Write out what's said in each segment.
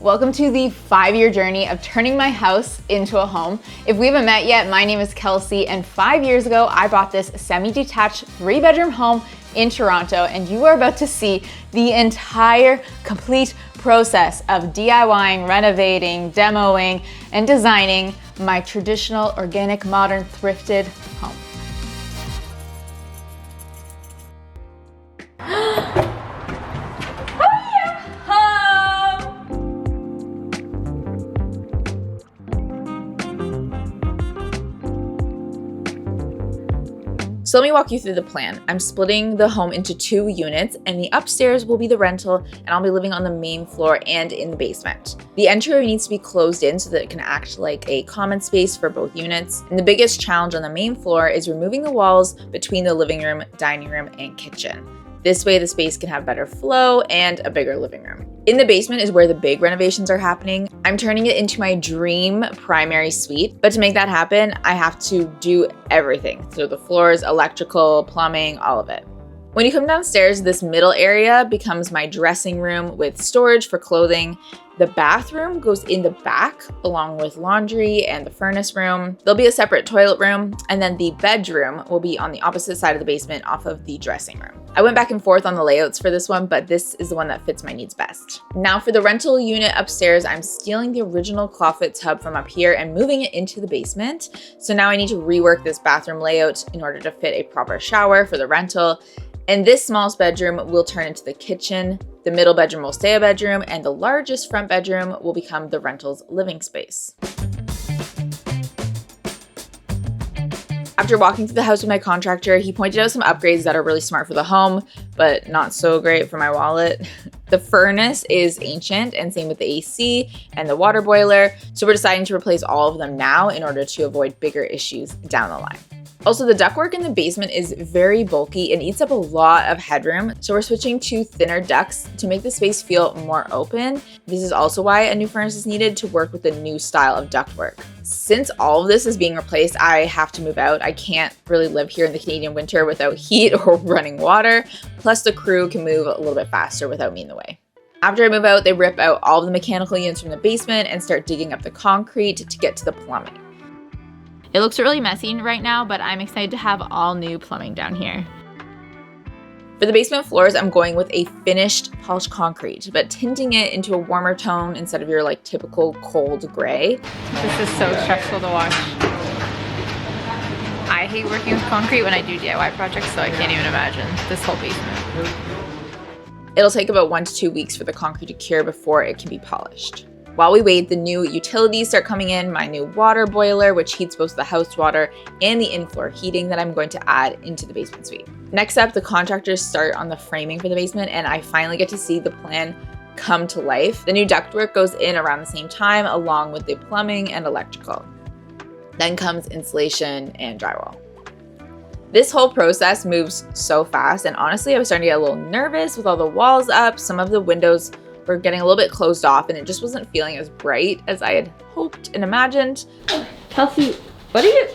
Welcome to the 5-year journey of turning my house into a home. If we haven't met yet, my name is Kelsey, and 5 years ago, I bought this semi-detached 3-bedroom home in Toronto, and you are about to see the entire complete process of DIYing, renovating, demoing, and designing my traditional, organic, modern, thrifted home. So let me walk you through the plan. I'm splitting the home into 2 units, and the upstairs will be the rental, and I'll be living on the main floor and in the basement. The entryway needs to be closed in so that it can act like a common space for both units. And the biggest challenge on the main floor is removing the walls between the living room, dining room, and kitchen. This way the space can have better flow and a bigger living room. In the basement is where the big renovations are happening. I'm turning it into my dream primary suite, but to make that happen, I have to do everything. So the floors, electrical, plumbing, all of it. When you come downstairs, this middle area becomes my dressing room with storage for clothing. The bathroom goes in the back along with laundry and the furnace room. There'll be a separate toilet room, and then the bedroom will be on the opposite side of the basement off of the dressing room. I went back and forth on the layouts for this one, but this is the one that fits my needs best. Now for the rental unit upstairs, I'm stealing the original clawfoot tub from up here and moving it into the basement. So now I need to rework this bathroom layout in order to fit a proper shower for the rental. And this smallest bedroom will turn into the kitchen, the middle bedroom will stay a bedroom, and the largest front bedroom will become the rental's living space. After walking through the house with my contractor, he pointed out some upgrades that are really smart for the home, but not so great for my wallet. The furnace is ancient, and same with the AC and the water boiler, so we're deciding to replace all of them now in order to avoid bigger issues down the line. Also, the ductwork in the basement is very bulky and eats up a lot of headroom, so we're switching to thinner ducts to make the space feel more open. This is also why a new furnace is needed to work with the new style of ductwork. Since all of this is being replaced, I have to move out. I can't really live here in the Canadian winter without heat or running water, plus the crew can move a little bit faster without me in the way. After I move out, they rip out all of the mechanical units from the basement and start digging up the concrete to get to the plumbing. It looks really messy right now, but I'm excited to have all new plumbing down here. For the basement floors, I'm going with a finished polished concrete, but tinting it into a warmer tone instead of your typical cold gray. This is so stressful to watch. I hate working with concrete when I do DIY projects, so I can't even imagine this whole basement. It'll take about 1 to 2 weeks for the concrete to cure before it can be polished. While we wait, the new utilities start coming in, my new water boiler, which heats both the house water and the in-floor heating that I'm going to add into the basement suite. Next up, the contractors start on the framing for the basement, and I finally get to see the plan come to life. The new ductwork goes in around the same time, along with the plumbing and electrical. Then comes insulation and drywall. This whole process moves so fast, and honestly, I was starting to get a little nervous with all the walls up. Some of the windows were getting a little bit closed off, and it just wasn't feeling as bright as I had hoped and imagined. Kelsey, what are you?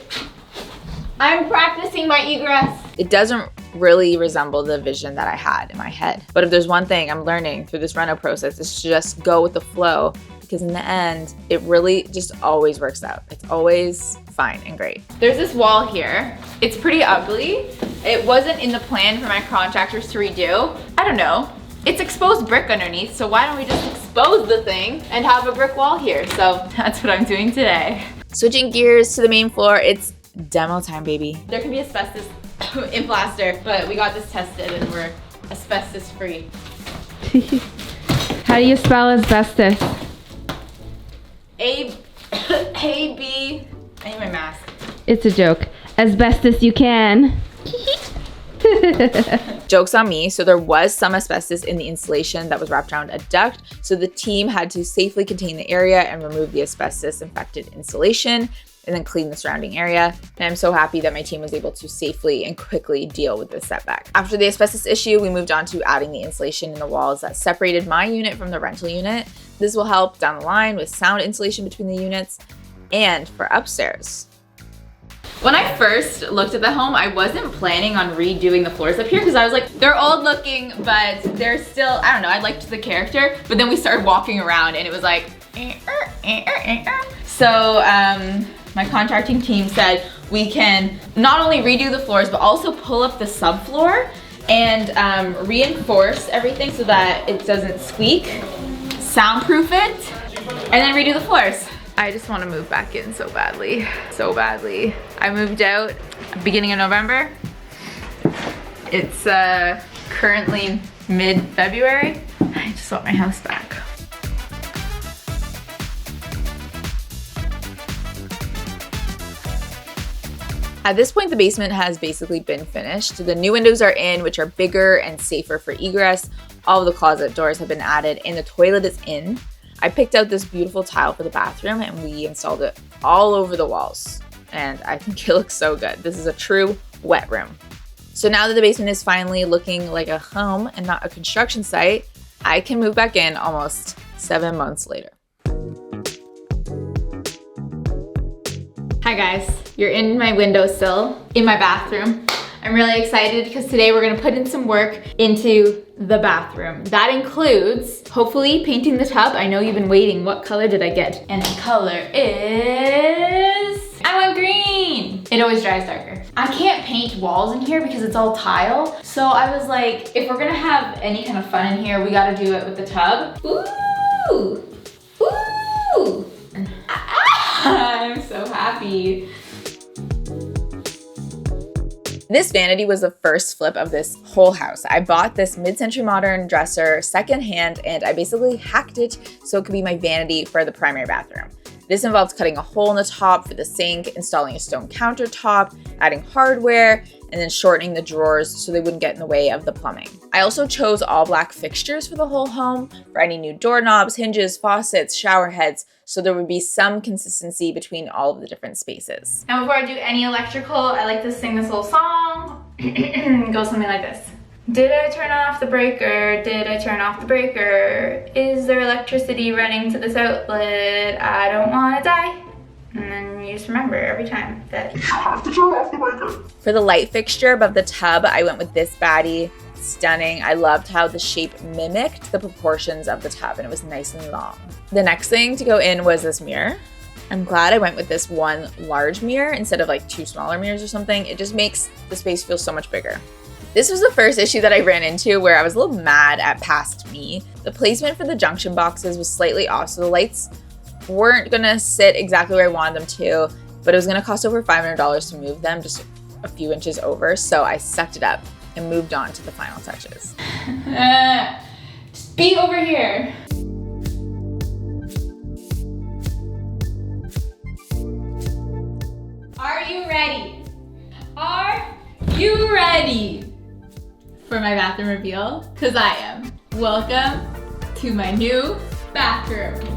I'm practicing my egress. It doesn't really resemble the vision that I had in my head. But if there's one thing I'm learning through this reno process, is to just go with the flow, because in the end, it really just always works out. It's always fine and great. There's this wall here. It's pretty ugly. It wasn't in the plan for my contractors to redo. I don't know. It's exposed brick underneath, so why don't we just expose the thing and have a brick wall here? So that's what I'm doing today. Switching gears to the main floor, it's demo time, baby. There can be asbestos in plaster, but we got this tested and we're asbestos free. How do you spell asbestos? A-B, I need my mask. It's a joke. As best as you can. Joke's on me. So there was some asbestos in the insulation that was wrapped around a duct. So the team had to safely contain the area and remove the asbestos infected insulation and then clean the surrounding area. And I'm so happy that my team was able to safely and quickly deal with this setback. After the asbestos issue, we moved on to adding the insulation in the walls that separated my unit from the rental unit. This will help down the line with sound insulation between the units and for upstairs. When I first looked at the home, I wasn't planning on redoing the floors up here because I was like, they're old looking, but they're still, I don't know, I liked the character. But then we started walking around and it was like, so my contracting team said we can not only redo the floors, but also pull up the subfloor and reinforce everything so that it doesn't squeak, soundproof it, and then redo the floors. I just want to move back in so badly, so badly. I moved out beginning of November. It's currently mid-February. I just want my house back. At this point, the basement has basically been finished. The new windows are in, which are bigger and safer for egress. All of the closet doors have been added and the toilet is in. I picked out this beautiful tile for the bathroom and we installed it all over the walls. And I think it looks so good. This is a true wet room. So now that the basement is finally looking like a home and not a construction site, I can move back in almost 7 months later. Hi guys, you're in my windowsill, in my bathroom. I'm really excited because today we're gonna put in some work into the bathroom. That includes, hopefully, painting the tub. I know you've been waiting. What color did I get? And the color is, I went green. It always dries darker. I can't paint walls in here because it's all tile. So I was like, if we're gonna have any kind of fun in here, we gotta do it with the tub. Ooh, ooh. I'm so happy. This vanity was the first flip of this whole house. I bought this mid-century modern dresser secondhand and I basically hacked it so it could be my vanity for the primary bathroom. This involves cutting a hole in the top for the sink, installing a stone countertop, adding hardware, and then shortening the drawers so they wouldn't get in the way of the plumbing. I also chose all black fixtures for the whole home for any new doorknobs, hinges, faucets, shower heads, so there would be some consistency between all of the different spaces. Now before I do any electrical, I like to sing this little song. It goes something like this. Did I turn off the breaker? Did I turn off the breaker? Is there electricity running to this outlet? I don't want to die. And then you just remember every time that you have to turn off the breaker. For the light fixture above the tub, I went with this baddie. Stunning. I loved how the shape mimicked the proportions of the tub and it was nice and long. The next thing to go in was this mirror. I'm glad I went with this one large mirror instead of like 2 smaller mirrors or something. It just makes the space feel so much bigger. This was the first issue that I ran into where I was a little mad at past me. The placement for the junction boxes was slightly off, so the lights weren't gonna sit exactly where I wanted them to, but it was gonna cost over $500 to move them just a few inches over, so I sucked it up and moved on to the final touches. Just be over here. Are you ready? Are you ready for my bathroom reveal? Because I am. Welcome to my new bathroom.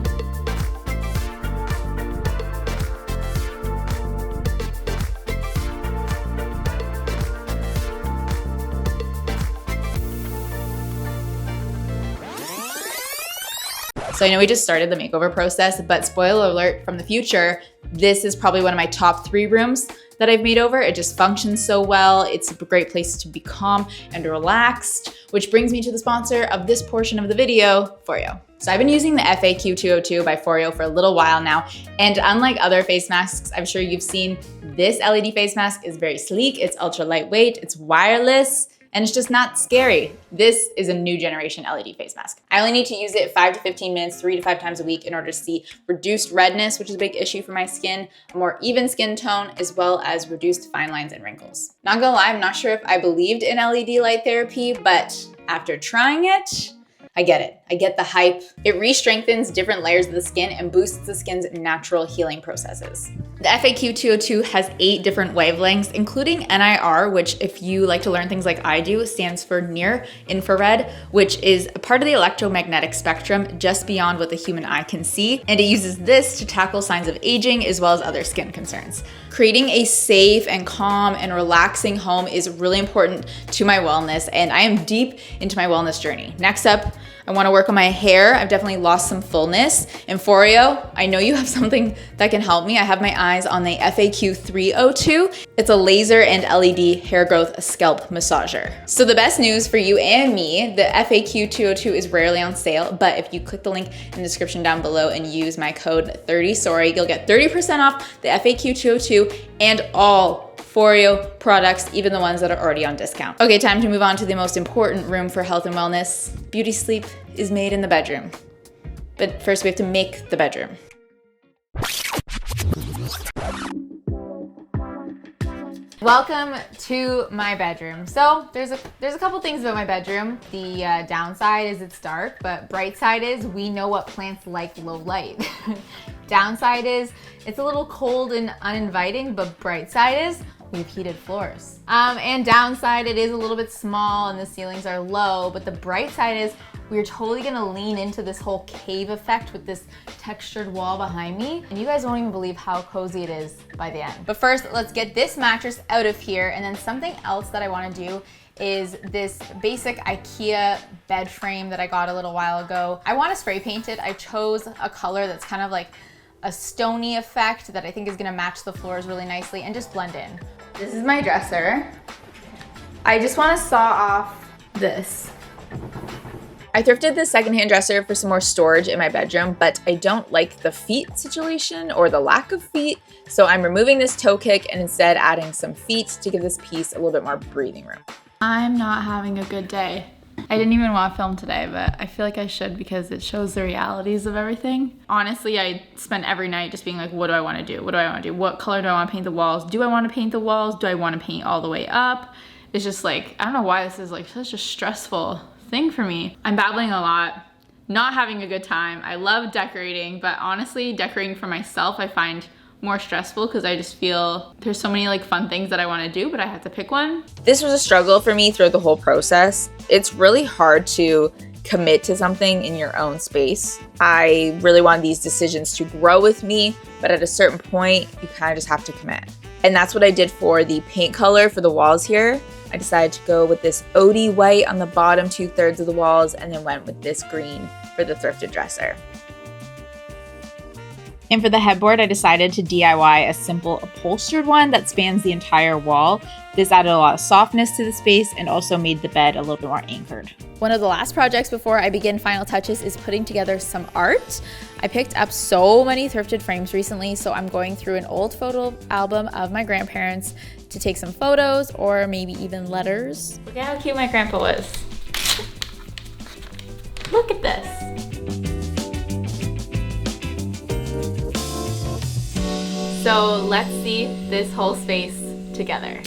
So I know we just started the makeover process, but spoiler alert from the future, this is probably one of my top 3 rooms that I've made over. It just functions so well. It's a great place to be calm and relaxed, which brings me to the sponsor of this portion of the video, Foreo. So I've been using the FAQ 202 by Foreo for a little while now, and unlike other face masks I'm sure you've seen, this LED face mask is very sleek, it's ultra lightweight, it's wireless, and it's just not scary. This is a new generation LED face mask. I only need to use it 5 to 15 minutes, 3 to 5 times a week in order to see reduced redness, which is a big issue for my skin, a more even skin tone, as well as reduced fine lines and wrinkles. Not gonna lie, I'm not sure if I believed in LED light therapy, but after trying it, I get it. I get the hype. It re-strengthens different layers of the skin and boosts the skin's natural healing processes. The FAQ 202 has 8 different wavelengths, including NIR, which if you like to learn things like I do, stands for near infrared, which is a part of the electromagnetic spectrum just beyond what the human eye can see. And it uses this to tackle signs of aging as well as other skin concerns. Creating a safe and calm and relaxing home is really important to my wellness, and I am deep into my wellness journey. Next up, I want to work on my hair. I've definitely lost some fullness. And Foreo, I know you have something that can help me. I have my eyes on the FAQ 302. It's a laser and LED hair growth scalp massager. So the best news for you and me, the FAQ 202 is rarely on sale, but if you click the link in the description down below and use my code 30sorry, you'll get 30% off the FAQ 202 and all Foreo products, even the ones that are already on discount. Okay, time to move on to the most important room for health and wellness. Beauty sleep is made in the bedroom. But first we have to make the bedroom. Welcome to my bedroom. So there's a couple things about my bedroom. The downside is it's dark, but bright side is we know what plants like low light. Downside is it's a little cold and uninviting, but bright side is we have heated floors. And downside, it is a little bit small and the ceilings are low, but the bright side is we're totally gonna lean into this whole cave effect with this textured wall behind me. And you guys won't even believe how cozy it is by the end. But first, let's get this mattress out of here. And then something else that I wanna do is this basic IKEA bed frame that I got a little while ago. I wanna spray paint it. I chose a color that's kind of like a stony effect that I think is gonna match the floors really nicely and just blend in. This is my dresser. I just wanna saw off this. I thrifted this secondhand dresser for some more storage in my bedroom, but I don't like the feet situation or the lack of feet, so I'm removing this toe kick and instead adding some feet to give this piece a little bit more breathing room. I'm not having a good day. I didn't even want to film today, but I feel like I should because it shows the realities of everything. Honestly, I spend every night just being like, what do I want to do? What do I want to do? What color do I want to paint the walls? Do I want to paint the walls? Do I want to paint all the way up? It's just like, I don't know why this is like such a stressful thing for me. I'm babbling a lot, not having a good time. I love decorating, but honestly, decorating for myself, I find more stressful because I just feel there's so many like fun things that I want to do, but I have to pick one. This was a struggle for me through the whole process. It's really hard to commit to something in your own space. I really wanted these decisions to grow with me, but at a certain point, you kind of just have to commit. And that's what I did for the paint color for the walls here. I decided to go with this OD white on the bottom 2/3 of the walls and then went with this green for the thrifted dresser. And for the headboard, I decided to DIY a simple upholstered one that spans the entire wall. This added a lot of softness to the space and also made the bed a little bit more anchored. One of the last projects before I begin final touches is putting together some art. I picked up so many thrifted frames recently, so I'm going through an old photo album of my grandparents to take some photos or maybe even letters. Look at how cute my grandpa was. Look at this. So let's see this whole space together.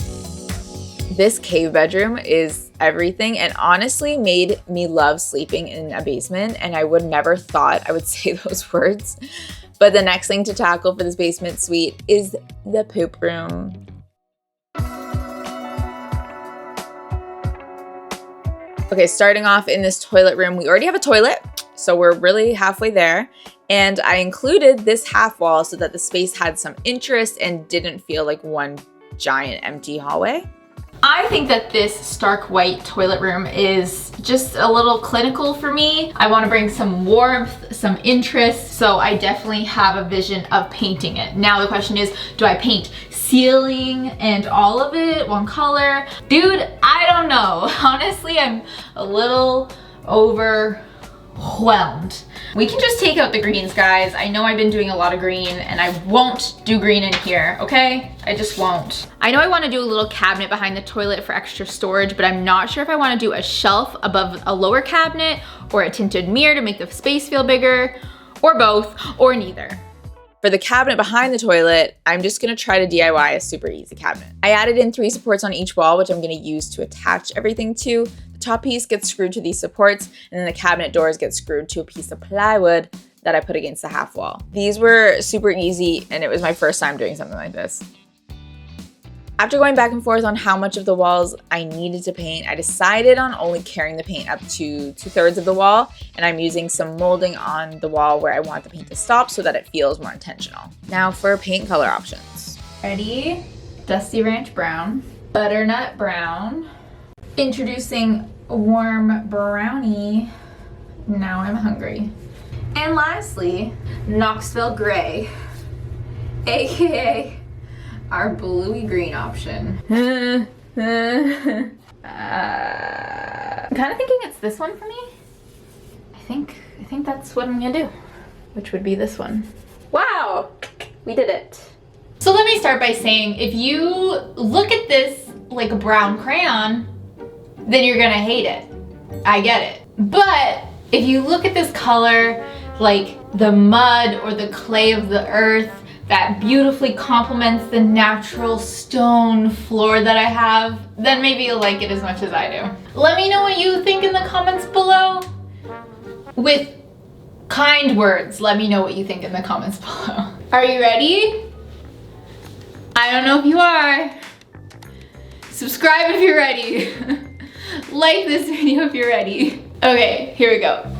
This cave bedroom is everything and honestly made me love sleeping in a basement, and I would never thought I would say those words. But the next thing to tackle for this basement suite is the poop room. Okay, starting off in this toilet room, we already have a toilet, so we're really halfway there. And I included this half wall so that the space had some interest and didn't feel like one giant empty hallway. I think that this stark white toilet room is just a little clinical for me. I want to bring some warmth, some interest, so I definitely have a vision of painting it. Now the question is, do I paint ceiling and all of it one color? Dude, I don't know. Honestly, I'm a little overwhelmed. We can just take out the greens, guys. I know I've been doing a lot of green and I won't do green in here, okay? I just won't. I know I want to do a little cabinet behind the toilet for extra storage, but I'm not sure if I want to do a shelf above a lower cabinet or a tinted mirror to make the space feel bigger, or both, or neither. For the cabinet behind the toilet, I'm just gonna try to DIY a super easy cabinet. I added in 3 supports on each wall, which I'm gonna use to attach everything to. The top piece gets screwed to these supports, and then the cabinet doors get screwed to a piece of plywood that I put against the half wall. These were super easy, and it was my first time doing something like this. After going back and forth on how much of the walls I needed to paint, I decided on only carrying the paint up to 2/3 of the wall, and I'm using some molding on the wall where I want the paint to stop so that it feels more intentional. Now for paint color options. Ready? Dusty Ranch Brown, Butternut Brown, introducing Warm Brownie Now I'm hungry. And lastly, Knoxville Gray, aka our bluey green option. I'm kind of thinking it's this one for me. I think that's what I'm gonna do, which would be this one. Wow, we did it. So let me start by saying, if you look at this like a brown crayon, then you're gonna hate it. I get it. But if you look at this color like the mud or the clay of the earth that beautifully complements the natural stone floor that I have, then maybe you'll like it as much as I do. Let me know what you think in the comments below. With kind words, let me know what you think in the comments below. Are you ready? I don't know if you are. Subscribe if you're ready. Like this video if you're ready. Okay, here we go.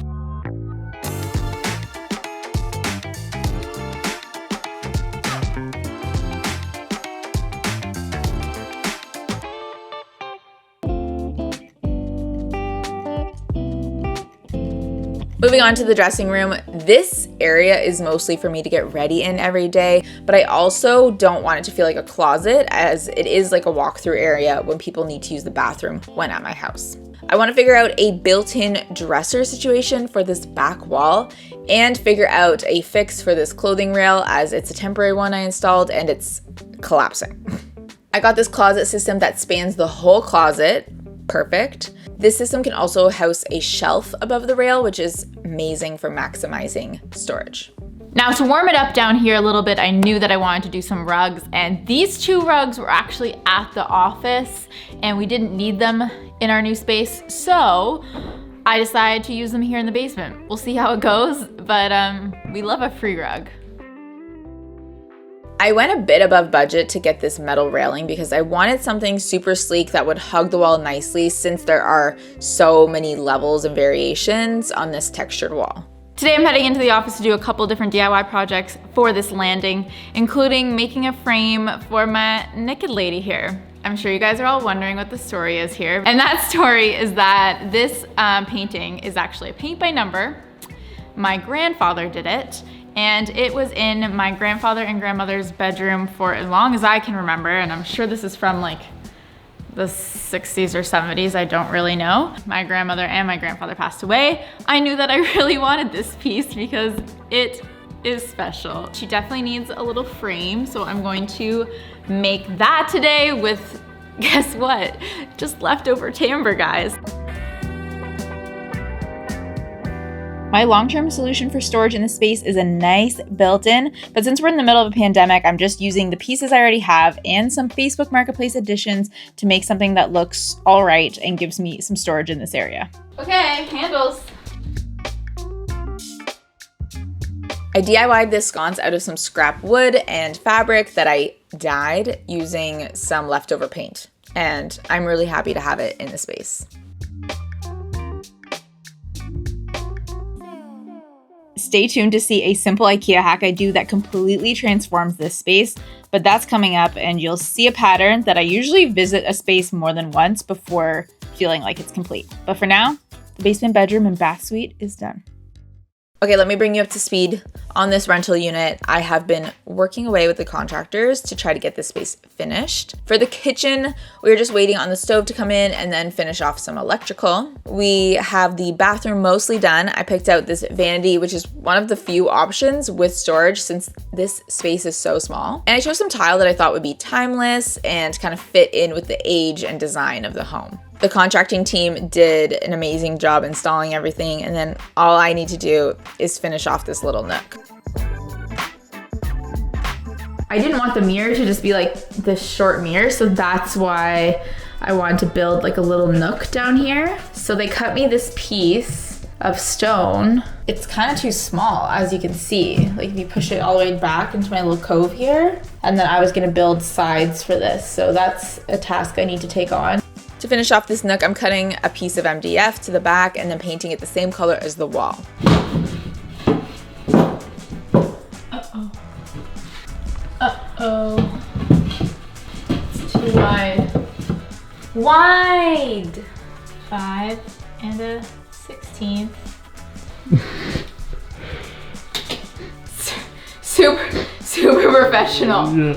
Moving on to the dressing room, this area is mostly for me to get ready in every day, but I also don't want it to feel like a closet, as it is like a walk-through area when people need to use the bathroom when at my house. I want to figure out a built-in dresser situation for this back wall and figure out a fix for this clothing rail, as it's a temporary one I installed and it's collapsing. I got this closet system that spans the whole closet. Perfect. This system can also house a shelf above the rail, which is amazing for maximizing storage. Now to warm it up down here a little bit, I knew that I wanted to do some rugs, and these two rugs were actually at the office and we didn't need them in our new space, so I decided to use them here in the basement. We'll see how it goes, but we love a free rug. I went a bit above budget to get this metal railing because I wanted something super sleek that would hug the wall nicely, since there are so many levels and variations on this textured wall. Today I'm heading into the office to do a couple different DIY projects for this landing, including making a frame for my naked lady here. I'm sure you guys are all wondering what the story is here. And that story is that this painting is actually a paint by number. My grandfather did it, and it was in my grandfather and grandmother's bedroom for as long as I can remember, and I'm sure this is from like the 60s or 70s, I don't really know. My grandmother and my grandfather passed away. I knew that I really wanted this piece because it is special. She definitely needs a little frame, so I'm going to make that today with, guess what? Just leftover timber, guys. My long-term solution for storage in this space is a nice built-in, but since we're in the middle of a pandemic, I'm just using the pieces I already have and some Facebook Marketplace additions to make something that looks all right and gives me some storage in this area. Okay, handles. I DIY'd this sconce out of some scrap wood and fabric that I dyed using some leftover paint, and I'm really happy to have it in the space. Stay tuned to see a simple IKEA hack I do that completely transforms this space, but that's coming up and you'll see a pattern that I usually visit a space more than once before feeling like it's complete. But for now, the basement bedroom and bath suite is done. Okay, let me bring you up to speed on this rental unit. I have been working away with the contractors to try to get this space finished. For the kitchen, we were just waiting on the stove to come in and then finish off some electrical. We have the bathroom mostly done. I picked out this vanity, which is one of the few options with storage since this space is so small. And I chose some tile that I thought would be timeless and kind of fit in with the age and design of the home. The contracting team did an amazing job installing everything, and then all I need to do is finish off this little nook. I didn't want the mirror to just be like this short mirror, so that's why I wanted to build like a little nook down here. So they cut me this piece of stone. It's kind of too small, as you can see. Like if you push it all the way back into my little cove here, and then I was gonna build sides for this. So that's a task I need to take on. To finish off this nook, I'm cutting a piece of MDF to the back and then painting it the same color as the wall. Uh-oh. Uh-oh. It's too wide. Wide! 5 and a 16th. super professional. Yeah.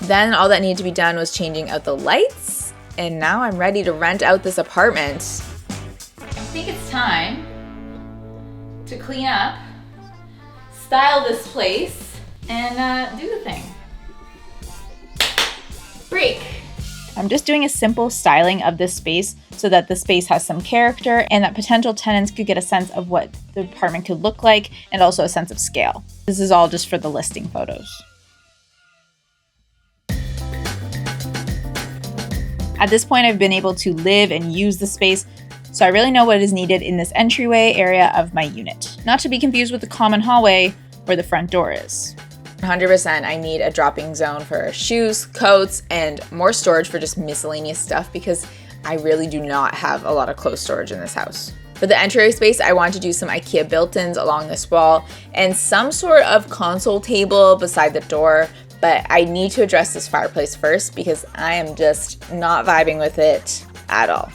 Then all that needed to be done was changing out the lights, and now I'm ready to rent out this apartment. I think it's time to clean up, style this place, and do the thing. Break. I'm just doing a simple styling of this space so that the space has some character and that potential tenants could get a sense of what the apartment could look like and also a sense of scale. This is all just for the listing photos. At this point, I've been able to live and use the space, so I really know what is needed in this entryway area of my unit. Not to be confused with the common hallway where the front door is. 100% I need a dropping zone for shoes, coats, and more storage for just miscellaneous stuff because I really do not have a lot of clothes storage in this house. For the entryway space, I want to do some IKEA built-ins along this wall and some sort of console table beside the door, but I need to address this fireplace first because I am just not vibing with it at all.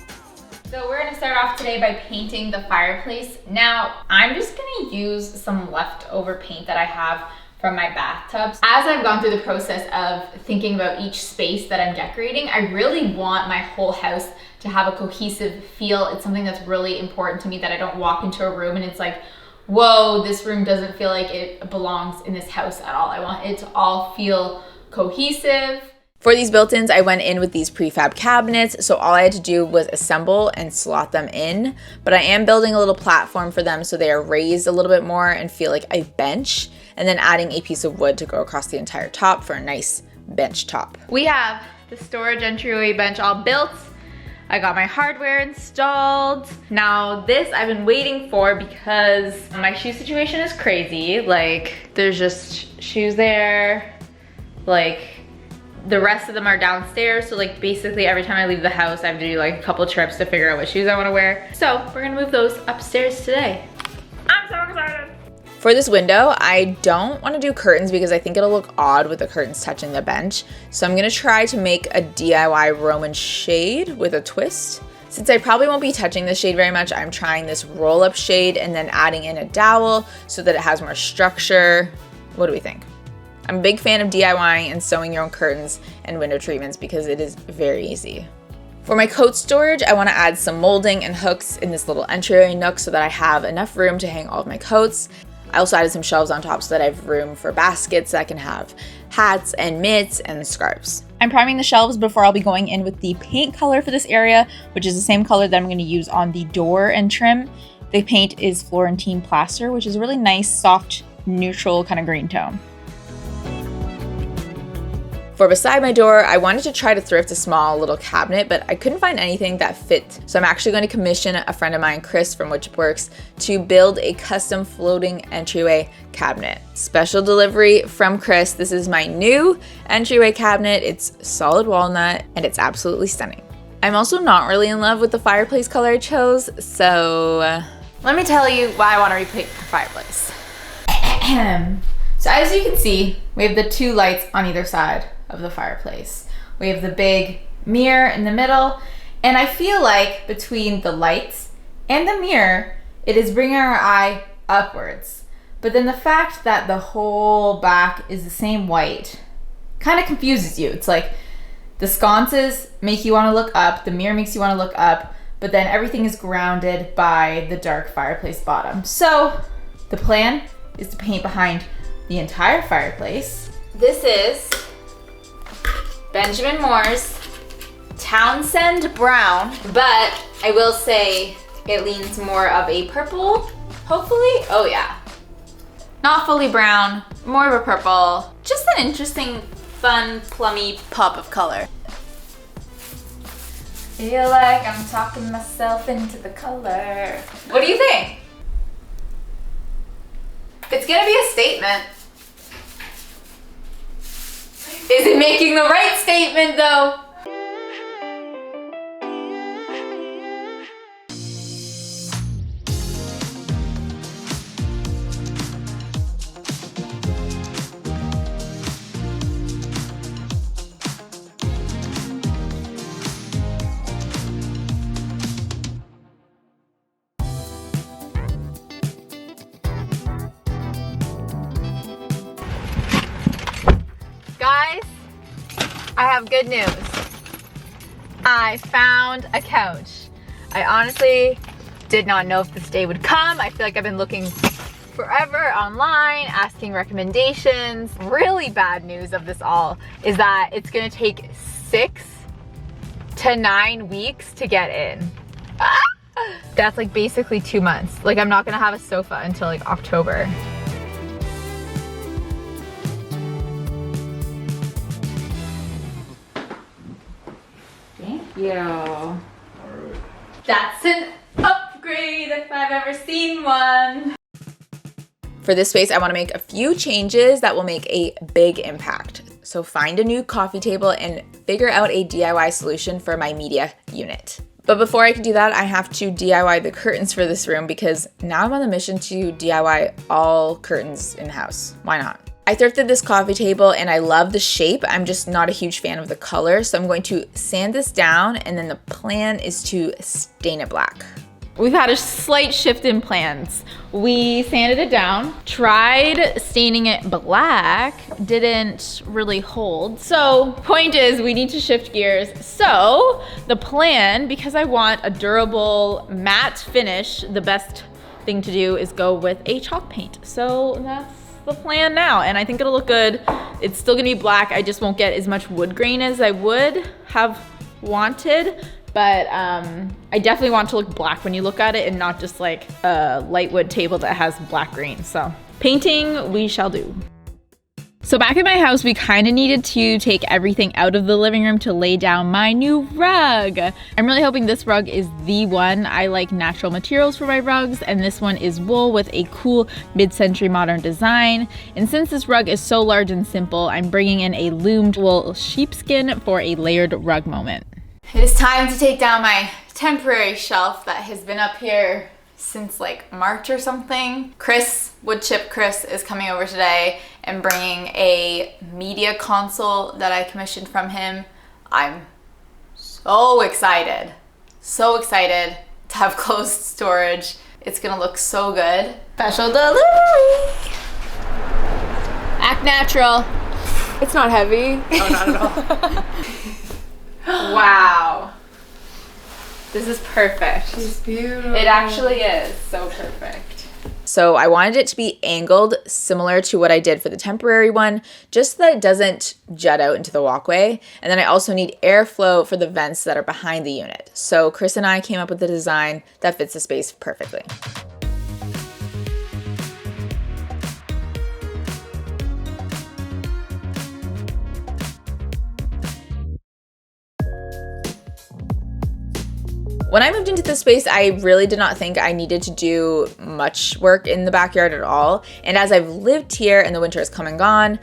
So we're gonna start off today by painting the fireplace. Now, I'm just gonna use some leftover paint that I have from my bathtubs. As I've gone through the process of thinking about each space that I'm decorating, I really want my whole house to have a cohesive feel. It's something that's really important to me, that I don't walk into a room and it's like, whoa, this room doesn't feel like it belongs in this house at all. I want it to all feel cohesive. For these built-ins, I went in with these prefab cabinets, so all I had to do was assemble and slot them in, but I am building a little platform for them so they are raised a little bit more and feel like a bench, and then adding a piece of wood to go across the entire top for a nice bench top. We have the storage entryway bench all built. I got my hardware installed. Now this I've been waiting for because my shoe situation is crazy. Like, there's just shoes there, like the rest of them are downstairs, so like basically every time I leave the house I have to do like a couple trips to figure out what shoes I want to wear. So we're gonna move those upstairs today. I'm so excited. For this window, I don't want to do curtains because I think it'll look odd with the curtains touching the bench. So I'm gonna try to make a DIY Roman shade with a twist. Since I probably won't be touching this shade very much, I'm trying this roll-up shade and then adding in a dowel so that it has more structure. What do we think? I'm a big fan of DIYing and sewing your own curtains and window treatments because it is very easy. For my coat storage, I want to add some molding and hooks in this little entryway nook so that I have enough room to hang all of my coats. I also added some shelves on top so that I have room for baskets that can have hats and mitts and scarves. I'm priming the shelves before I'll be going in with the paint color for this area, which is the same color that I'm going to use on the door and trim. The paint is Florentine plaster, which is a really nice, soft, neutral kind of green tone. For beside my door, I wanted to try to thrift a small little cabinet, but I couldn't find anything that fit. So I'm actually going to commission a friend of mine, Chris from Works, to build a custom floating entryway cabinet. Special delivery from Chris. This is my new entryway cabinet. It's solid walnut and it's absolutely stunning. I'm also not really in love with the fireplace color I chose, so let me tell you why I want to repaint the fireplace. So as you can see, we have the two lights on either side of the fireplace. We have the big mirror in the middle, and I feel like between the lights and the mirror, it is bringing our eye upwards. But then the fact that the whole back is the same white kind of confuses you. It's like the sconces make you want to look up, the mirror makes you want to look up, but then everything is grounded by the dark fireplace bottom. So the plan is to paint behind the entire fireplace. This is Benjamin Moore's Townsend Brown, but I will say it leans more of a purple, hopefully. Oh yeah. Not fully brown, more of a purple. Just an interesting, fun, plummy pop of color. Feel like I'm talking myself into the color. What do you think? It's gonna be a statement. Is it making the right statement though? I have good news. I found a couch. I honestly did not know if this day would come. I feel like I've been looking forever online, asking recommendations. Really bad news of this all is that it's gonna take 6 to 9 weeks to get in. That's like basically 2 months. Like I'm not gonna have a sofa until like October. Thank you. That's an upgrade if I've ever seen one. For this space, I want to make a few changes that will make a big impact. So find a new coffee table and figure out a DIY solution for my media unit. But before I can do that, I have to DIY the curtains for this room because now I'm on the mission to DIY all curtains in-house. Why not? I thrifted this coffee table and I love the shape. I'm just not a huge fan of the color. So I'm going to sand this down and then the plan is to stain it black. We've had a slight shift in plans. We sanded it down, tried staining it black, didn't really hold. So point is we need to shift gears. So the plan, because I want a durable matte finish, the best thing to do is go with a chalk paint. So that's the plan now, and I think it'll look good. It's still gonna be black. I just won't get as much wood grain as I would have wanted, but I definitely want to look black when you look at it and not just like a light wood table that has black grain. So painting we shall do. So back at my house, we kind of needed to take everything out of the living room to lay down my new rug. I'm really hoping this rug is the one. I like natural materials for my rugs, and this one is wool with a cool mid-century modern design. And since this rug is so large and simple, I'm bringing in a loomed wool sheepskin for a layered rug moment. It is time to take down my temporary shelf that has been up here since like March or something. Woodchip Chris is coming over today and bringing a media console that I commissioned from him. I'm so excited to have closed storage. It's gonna look so good. Special delivery. Act natural. It's not heavy. Oh, not at all. Wow. This is perfect. It's beautiful. It actually is so perfect. So I wanted it to be angled similar to what I did for the temporary one, just so that it doesn't jut out into the walkway. And then I also need airflow for the vents that are behind the unit. So Chris and I came up with a design that fits the space perfectly. When I moved into this space, I really did not think I needed to do much work in the backyard at all. And as I've lived here and the winter has come and gone,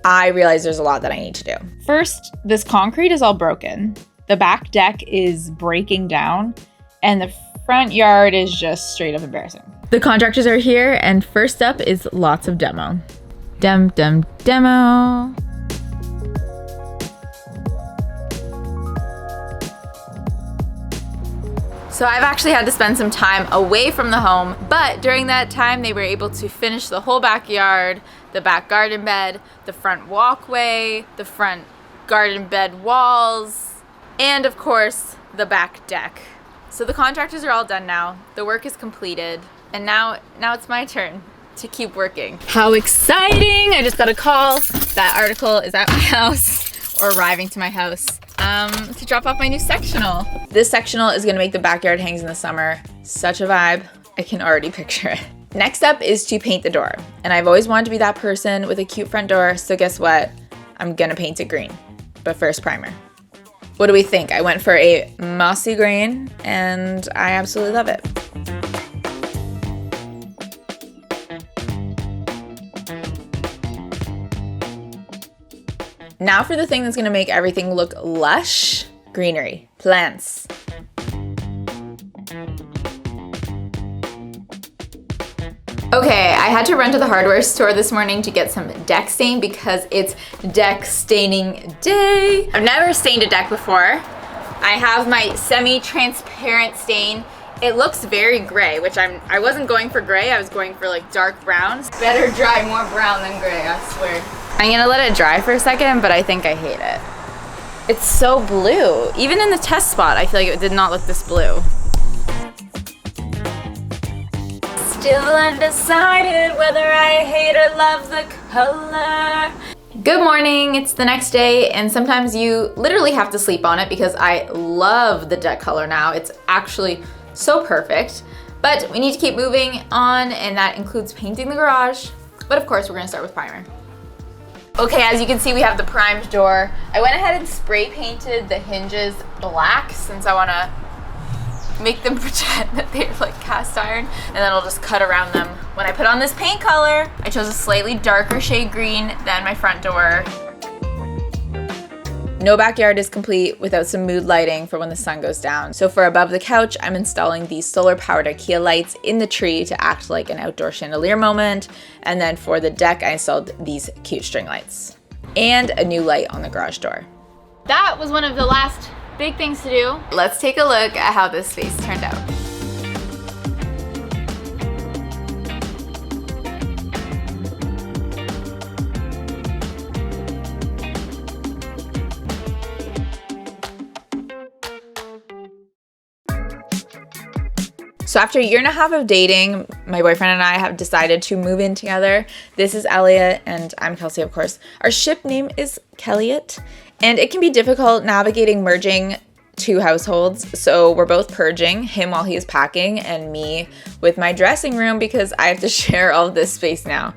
I realized there's a lot that I need to do. First, this concrete is all broken. The back deck is breaking down and the front yard is just straight up embarrassing. The contractors are here and first up is lots of demo. Demo. So I've actually had to spend some time away from the home, but during that time they were able to finish the whole backyard, the back garden bed, the front walkway, the front garden bed walls, and of course the back deck. So the contractors are all done now, the work is completed, and now it's my turn to keep working. How exciting! I just got a call. That article is at my house, or arriving to my house. To drop off my new sectional. This sectional is gonna make the backyard hangs in the summer such a vibe. I can already picture it. Next up is to paint the door. And I've always wanted to be that person with a cute front door, so guess what? I'm gonna paint it green, but first primer. What do we think? I went for a mossy green and I absolutely love it. Now for the thing that's gonna make everything look lush, greenery, plants. Okay, I had to run to the hardware store this morning to get some deck stain because it's deck staining day. I've never stained a deck before. I have my semi-transparent stain. It looks very gray, which I wasn't going for gray, I was going for like dark browns. Better dry more brown than gray, I swear. I'm gonna let it dry for a second, but I think I hate it. It's so blue. Even in the test spot, I feel like it did not look this blue. Still undecided whether I hate or love the color. Good morning, it's the next day, and sometimes you literally have to sleep on it because I love the deck color now. It's actually so perfect, but we need to keep moving on, and that includes painting the garage. But of course, we're gonna start with primer. Okay, as you can see, we have the primed door. I went ahead and spray painted the hinges black since I wanna make them pretend that they're like cast iron, and then I'll just cut around them. When I put on this paint color, I chose a slightly darker shade green than my front door. No backyard is complete without some mood lighting for when the sun goes down. So for above the couch, I'm installing these solar powered IKEA lights in the tree to act like an outdoor chandelier moment. And then for the deck, I installed these cute string lights and a new light on the garage door. That was one of the last big things to do. Let's take a look at how this space turned out. So after a year and a half of dating, my boyfriend and I have decided to move in together. This is Elliot and I'm Kelsey, of course. Our ship name is Kelliot, and it can be difficult navigating merging two households. So we're both purging, him while he is packing and me with my dressing room because I have to share all of this space now.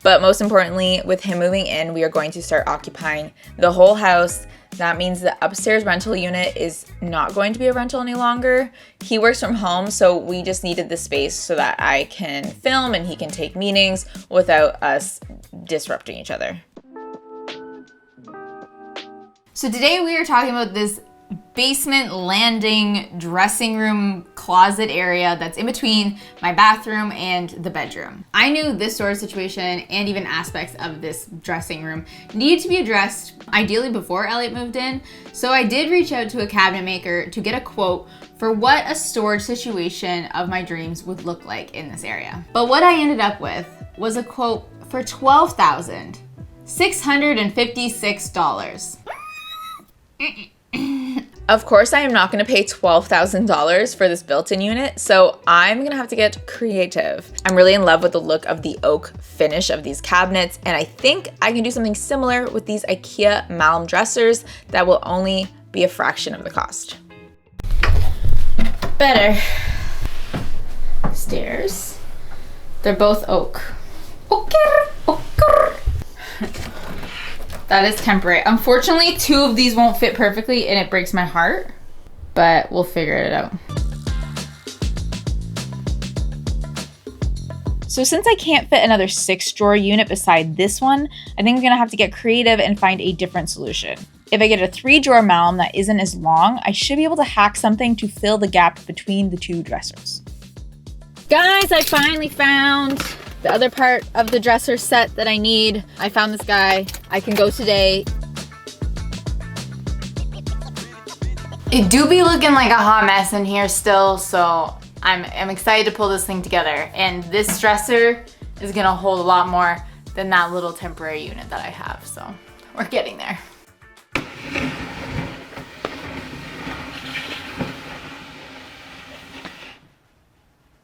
But most importantly, with him moving in, we are going to start occupying the whole house. That means the upstairs rental unit is not going to be a rental any longer. He works from home, so we just needed the space so that I can film and he can take meetings without us disrupting each other. So today we are talking about this basement landing dressing room closet area that's in between my bathroom and the bedroom. I knew this sort of situation and even aspects of this dressing room needed to be addressed ideally before Elliot moved in. So I did reach out to a cabinet maker to get a quote for what a storage situation of my dreams would look like in this area. But what I ended up with was a quote for $12,656. Of course, I am not going to pay $12,000 for this built-in unit, so I'm going to have to get creative. I'm really in love with the look of the oak finish of these cabinets, and I think I can do something similar with these IKEA Malm dressers that will only be a fraction of the cost. Better. Stairs. They're both oak. Oker. That is temporary. Unfortunately, two of these won't fit perfectly and it breaks my heart, but we'll figure it out. So since I can't fit another 6-drawer unit beside this one, I think I'm gonna have to get creative and find a different solution. If I get a 3-drawer Malm that isn't as long, I should be able to hack something to fill the gap between the two dressers. Guys, I finally found the other part of the dresser set that I need. I found this guy. I can go today. It do be looking like a hot mess in here still, so I'm excited to pull this thing together. And this dresser is gonna hold a lot more than that little temporary unit that I have, so we're getting there.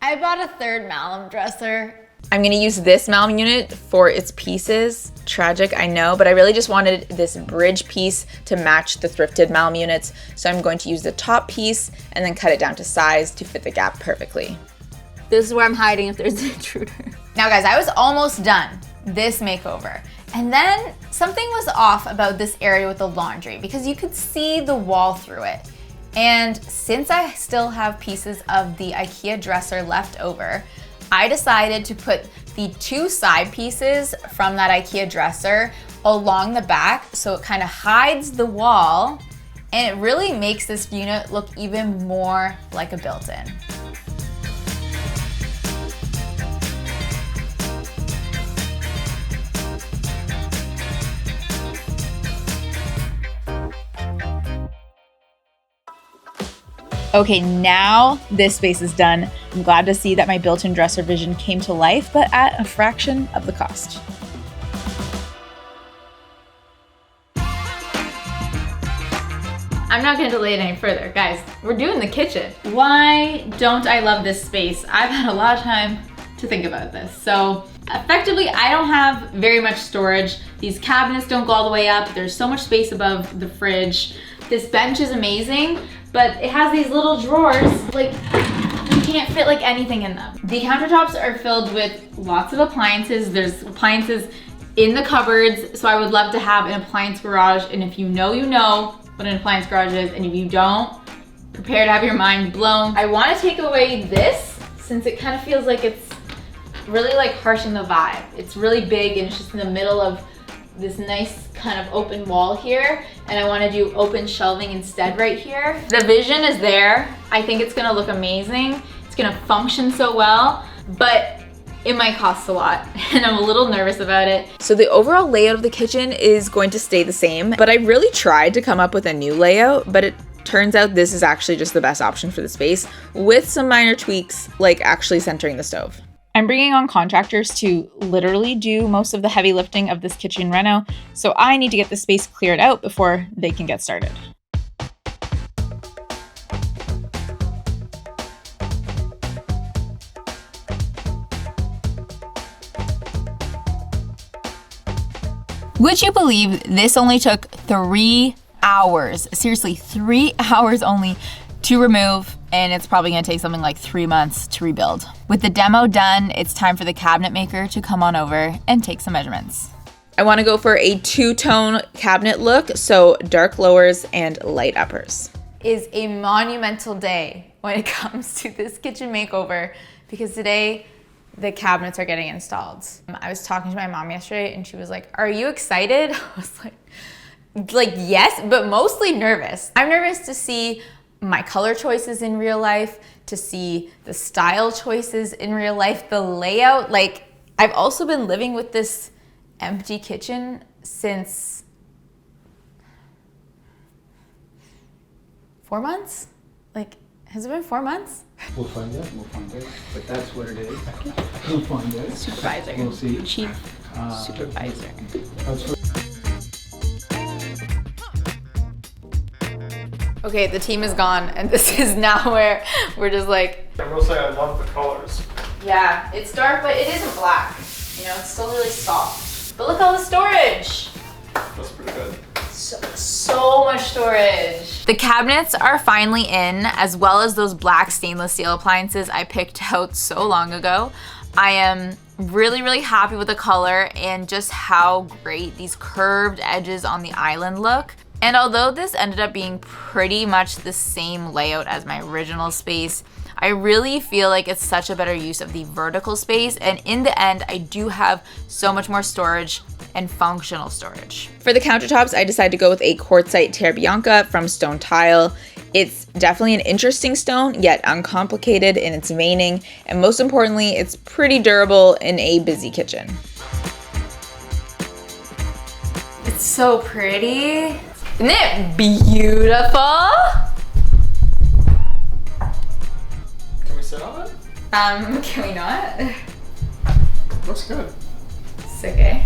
I bought a third Malm dresser. I'm gonna use this Malm unit for its pieces. Tragic, I know, but I really just wanted this bridge piece to match the thrifted Malm units. So I'm going to use the top piece and then cut it down to size to fit the gap perfectly. This is where I'm hiding if there's an intruder. Now guys, I was almost done this makeover. And then something was off about this area with the laundry because you could see the wall through it. And since I still have pieces of the IKEA dresser left over, I decided to put the 2 side pieces from that IKEA dresser along the back so it kind of hides the wall and it really makes this unit look even more like a built-in. Okay, now this space is done. I'm glad to see that my built-in dresser vision came to life, but at a fraction of the cost. I'm not gonna delay it any further. Guys, we're doing the kitchen. Why don't I love this space? I've had a lot of time to think about this. So effectively, I don't have very much storage. These cabinets don't go all the way up. There's so much space above the fridge. This bench is amazing, but it has these little drawers, like you can't fit like anything in them. The countertops are filled with lots of appliances. There's appliances in the cupboards, so I would love to have an appliance garage, and if you know what an appliance garage is, and if you don't, prepare to have your mind blown. I want to take away this, since it kind of feels like it's really like harshing the vibe. It's really big and it's just in the middle of this nice kind of open wall here, and I want to do open shelving instead right here. The vision is there. I think it's gonna look amazing. It's gonna function so well, but it might cost a lot and I'm a little nervous about it. So the overall layout of the kitchen is going to stay the same, but I really tried to come up with a new layout, but it turns out this is actually just the best option for the space, with some minor tweaks like actually centering the stove. I'm bringing on contractors to literally do most of the heavy lifting of this kitchen reno, so I need to get the space cleared out before they can get started. Would you believe this only took 3 hours? Seriously, 3 hours only to remove, and it's probably gonna take something like 3 months to rebuild. With the demo done, it's time for the cabinet maker to come on over and take some measurements. I wanna go for a 2-tone cabinet look, so dark lowers and light uppers. Is a monumental day when it comes to this kitchen makeover, because today the cabinets are getting installed. I was talking to my mom yesterday and she was like, "Are you excited?" I was like yes, but mostly nervous. I'm nervous to see my color choices in real life, to see the style choices in real life, the layout. Like, I've also been living with this empty kitchen since 4 months? Like, has it been 4 months? We'll find out. We'll find out. But that's what it is. We'll find out. Supervisor. We'll see. Chief supervisor. That's what. Okay, the team is gone, and this is now where we're just like... I will say I love the colors. Yeah, it's dark, but it isn't black. You know, it's still really soft. But look at all the storage. That's pretty good. So much storage. The cabinets are finally in, as well as those black stainless steel appliances I picked out so long ago. I am really happy with the color and just how great these curved edges on the island look. And although this ended up being pretty much the same layout as my original space, I really feel like it's such a better use of the vertical space, and in the end, I do have so much more storage and functional storage. For the countertops, I decided to go with a quartzite Terra Bianca from Stone Tile. It's definitely an interesting stone, yet uncomplicated in its veining, and most importantly, it's pretty durable in a busy kitchen. It's so pretty. Isn't it beautiful? Can we sit on it? Can we not? Looks good. It's okay.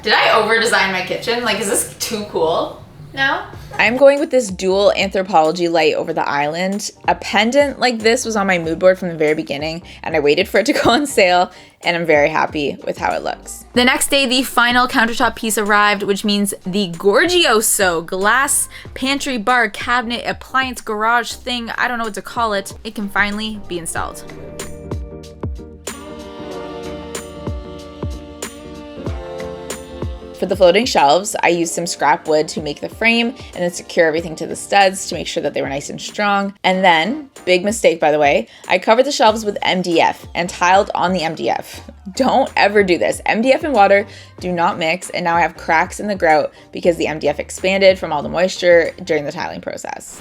Did I over-design my kitchen? Like, is this too cool now? I'm going with this dual anthropology light over the island. A pendant like this was on my mood board from the very beginning, and I waited for it to go on sale, and I'm very happy with how it looks. The next day, the final countertop piece arrived, which means the Gorgioso glass pantry bar cabinet appliance garage thing, I don't know what to call it, it can finally be installed. For the floating shelves, I used some scrap wood to make the frame and then secure everything to the studs to make sure that they were nice and strong. And then, big mistake by the way, I covered the shelves with MDF and tiled on the MDF. Don't ever do this. MDF and water do not mix, and now I have cracks in the grout because the MDF expanded from all the moisture during the tiling process.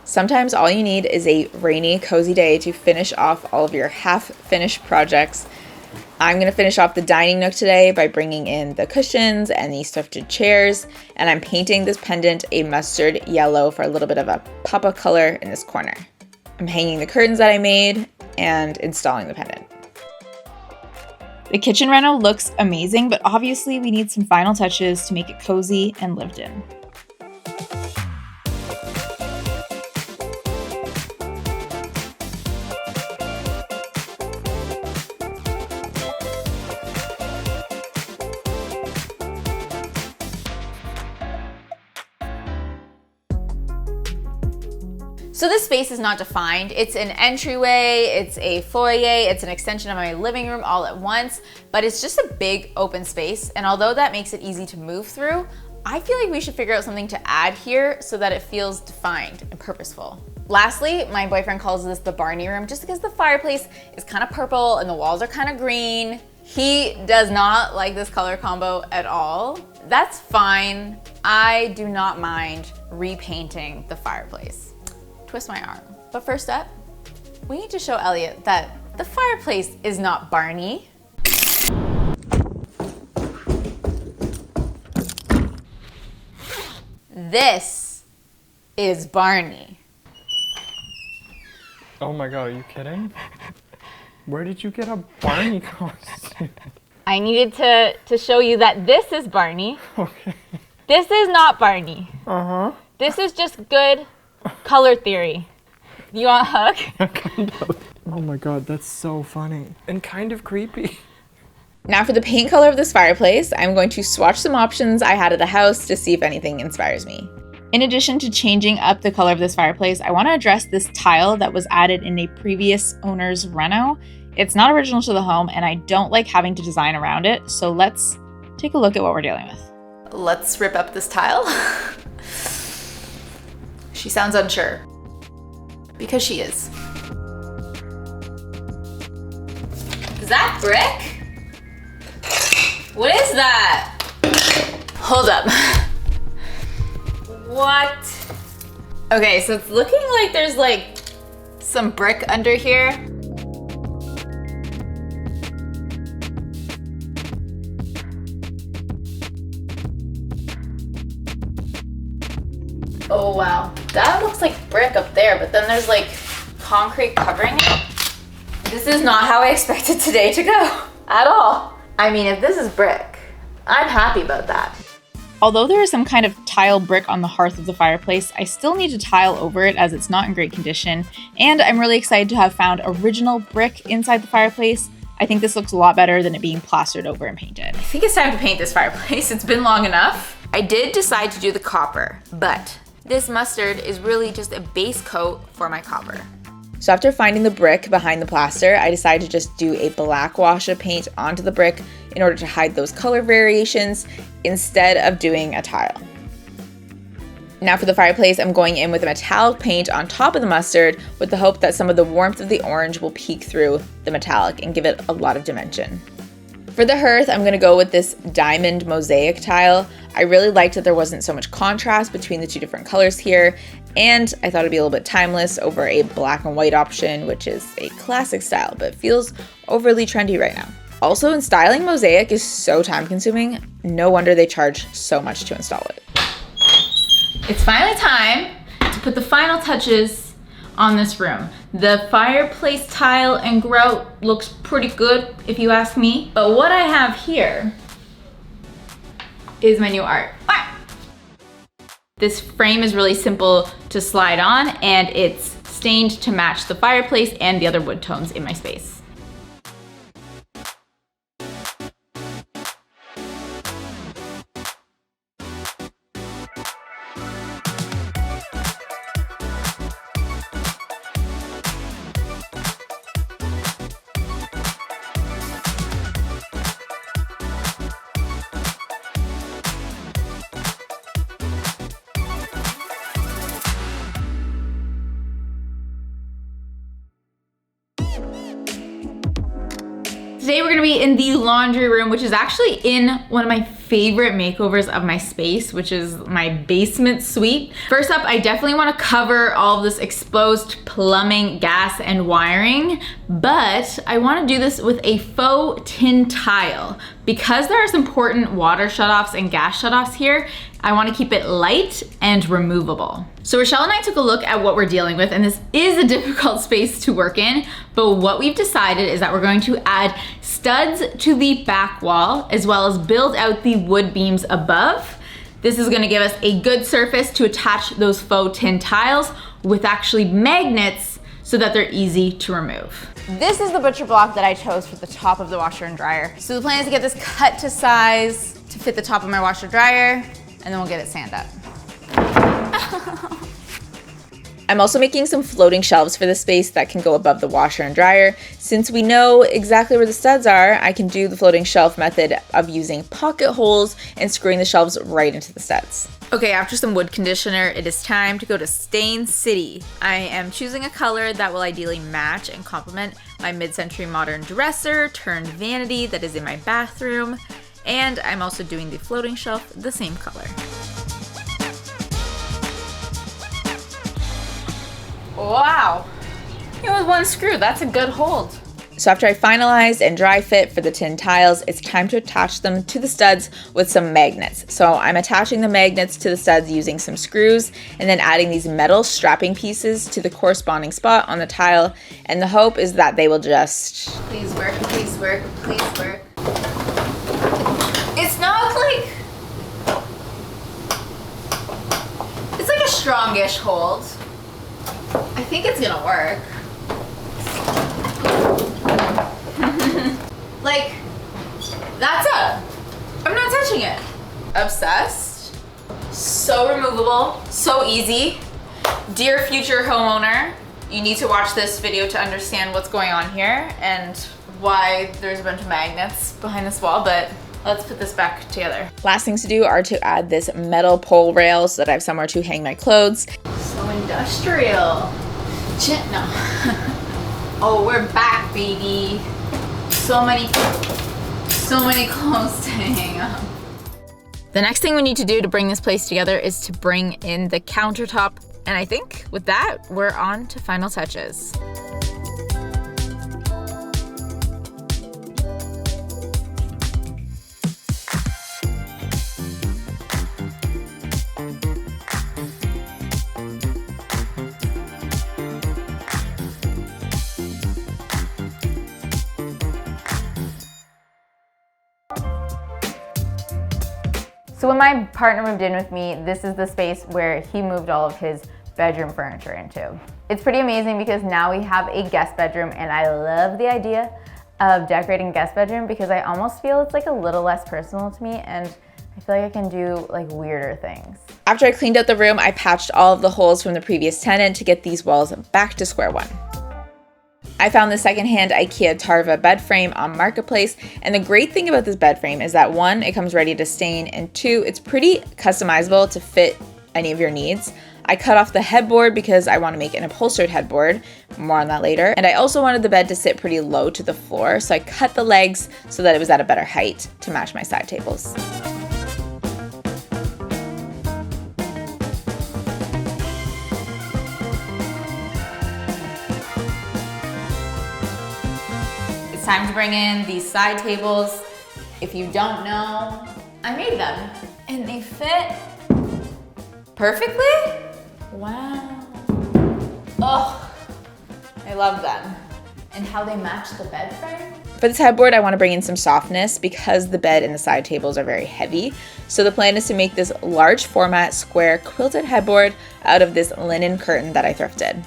Sometimes all you need is a rainy, cozy day to finish off all of your half-finished projects. I'm gonna finish off the dining nook today by bringing in the cushions and the thrifted chairs, and I'm painting this pendant a mustard yellow for a little bit of a pop of color in this corner. I'm hanging the curtains that I made and installing the pendant. The kitchen reno looks amazing, but obviously we need some final touches to make it cozy and lived in. So this space is not defined. It's an entryway, it's a foyer, it's an extension of my living room all at once, but it's just a big open space. And although that makes it easy to move through, I feel like we should figure out something to add here so that it feels defined and purposeful. Lastly, my boyfriend calls this the Barney room just because the fireplace is kind of purple and the walls are kind of green. He does not like this color combo at all. That's fine. I do not mind repainting the fireplace. Twist my arm. But first up, we need to show Elliot that the fireplace is not Barney. This is Barney. Oh my god, are you kidding? Where did you get a Barney costume? I needed to show you that this is Barney. Okay. This is not Barney. Uh-huh. This is just good color theory. You want a hug? Kind of. Oh my god, that's so funny. And kind of creepy. Now for the paint color of this fireplace, I'm going to swatch some options I had at the house to see if anything inspires me. In addition to changing up the color of this fireplace, I want to address this tile that was added in a previous owner's reno. It's not original to the home and I don't like having to design around it, so let's take a look at what we're dealing with. Let's rip up this tile. She sounds unsure. Because she is. Is that brick? What is that? Hold up. What? Okay, so it's looking like there's like some brick under here. Oh wow, that looks like brick up there, but then there's like concrete covering it. This is not how I expected today to go at all. I mean, if this is brick, I'm happy about that. Although there is some kind of tile brick on the hearth of the fireplace, I still need to tile over it as it's not in great condition, and I'm really excited to have found original brick inside the fireplace. I think this looks a lot better than it being plastered over and painted. I think it's time to paint this fireplace. It's been long enough. I did decide to do the copper, but this mustard is really just a base coat for my copper. So after finding the brick behind the plaster, I decided to just do a black wash of paint onto the brick in order to hide those color variations instead of doing a tile. Now for the fireplace, I'm going in with a metallic paint on top of the mustard with the hope that some of the warmth of the orange will peek through the metallic and give it a lot of dimension. For the hearth, I'm gonna go with this diamond mosaic tile. I really liked that there wasn't so much contrast between the two different colors here, and I thought it'd be a little bit timeless over a black and white option, which is a classic style, but feels overly trendy right now. Also, installing mosaic is so time consuming. No wonder they charge so much to install it. It's finally time to put the final touches on this room. The fireplace tile and grout looks pretty good if you ask me, but what I have here is my new art. This frame is really simple to slide on and it's stained to match the fireplace and the other wood tones in my space. Today we're gonna be in the laundry room, which is actually in one of my favorite makeovers of my space, which is my basement suite. First up, I definitely wanna cover all of this exposed plumbing, gas, and wiring, but I wanna do this with a faux tin tile. Because there are some important water shutoffs and gas shutoffs here, I wanna keep it light and removable. So Rochelle and I took a look at what we're dealing with, and this is a difficult space to work in, but what we've decided is that we're going to add studs to the back wall, as well as build out the wood beams above. This is gonna give us a good surface to attach those faux tin tiles with actually magnets so that they're easy to remove. This is the butcher block that I chose for the top of the washer and dryer. So the plan is to get this cut to size to fit the top of my washer dryer, and then we'll get it sanded up. I'm also making some floating shelves for the space that can go above the washer and dryer. Since we know exactly where the studs are, I can do the floating shelf method of using pocket holes and screwing the shelves right into the studs. Okay, after some wood conditioner, it is time to go to Stain City. I am choosing a color that will ideally match and complement my mid-century modern dresser turned vanity that is in my bathroom. And I'm also doing the floating shelf the same color. Wow, it was one screw, that's a good hold. So after I finalized and dry fit for the tin tiles, it's time to attach them to the studs with some magnets. So I'm attaching the magnets to the studs using some screws and then adding these metal strapping pieces to the corresponding spot on the tile. And the hope is that they will just... Please work, please work, please work. It's not like... It's like a strongish hold. I think it's gonna work. Like, that's it. I'm not touching it. Obsessed. So removable, so easy. Dear future homeowner, you need to watch this video to understand what's going on here and why there's a bunch of magnets behind this wall, but let's put this back together. Last things to do are to add this metal pole rail so that I have somewhere to hang my clothes. So industrial. No. Oh, we're back, baby. So many clothes to hang up. The next thing we need to do to bring this place together is to bring in the countertop. And I think with that, we're on to final touches. So when my partner moved in with me, this is the space where he moved all of his bedroom furniture into. It's pretty amazing because now we have a guest bedroom, and I love the idea of decorating a guest bedroom because I almost feel it's like a little less personal to me, and I feel like I can do like weirder things. After I cleaned out the room, I patched all of the holes from the previous tenant to get these walls back to square one. I found the secondhand IKEA Tarva bed frame on Marketplace, and the great thing about this bed frame is that 1, it comes ready to stain, and 2, it's pretty customizable to fit any of your needs. I cut off the headboard because I want to make an upholstered headboard, more on that later, and I also wanted the bed to sit pretty low to the floor, so I cut the legs so that it was at a better height to match my side tables. It's time to bring in these side tables. If you don't know, I made them and they fit perfectly. Wow. Oh, I love them. And how they match the bed frame. For this headboard, I want to bring in some softness because the bed and the side tables are very heavy. So the plan is to make this large format square quilted headboard out of this linen curtain that I thrifted.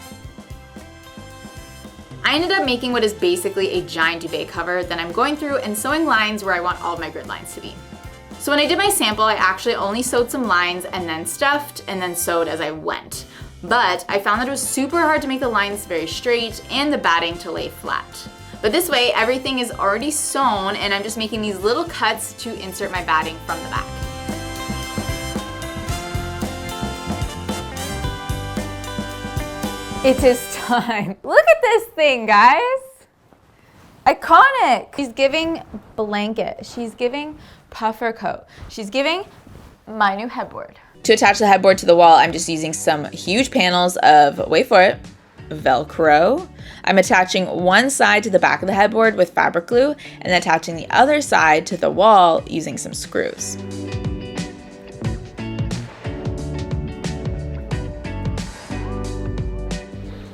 I ended up making what is basically a giant duvet cover. Then I'm going through and sewing lines where I want all of my grid lines to be. So when I did my sample, I actually only sewed some lines and then stuffed and then sewed as I went. But I found that it was super hard to make the lines very straight and the batting to lay flat. But this way, everything is already sewn and I'm just making these little cuts to insert my batting from the back. It is time. Look at this thing, guys. Iconic. She's giving blanket. She's giving puffer coat. She's giving my new headboard. To attach the headboard to the wall, I'm just using some huge panels of, wait for it, Velcro. I'm attaching one side to the back of the headboard with fabric glue and then attaching the other side to the wall using some screws.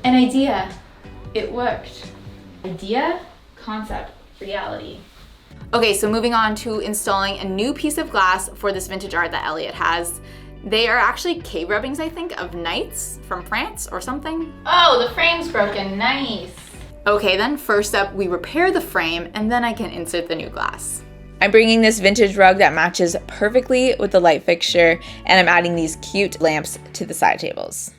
An idea. It worked. Idea, concept, reality. Okay, so moving on to installing a new piece of glass for this vintage art that Elliot has. They are actually cave rubbings, I think, of knights from France or something. Oh, the frame's broken. Nice. Okay, then first up, we repair the frame and then I can insert the new glass. I'm bringing this vintage rug that matches perfectly with the light fixture, and I'm adding these cute lamps to the side tables.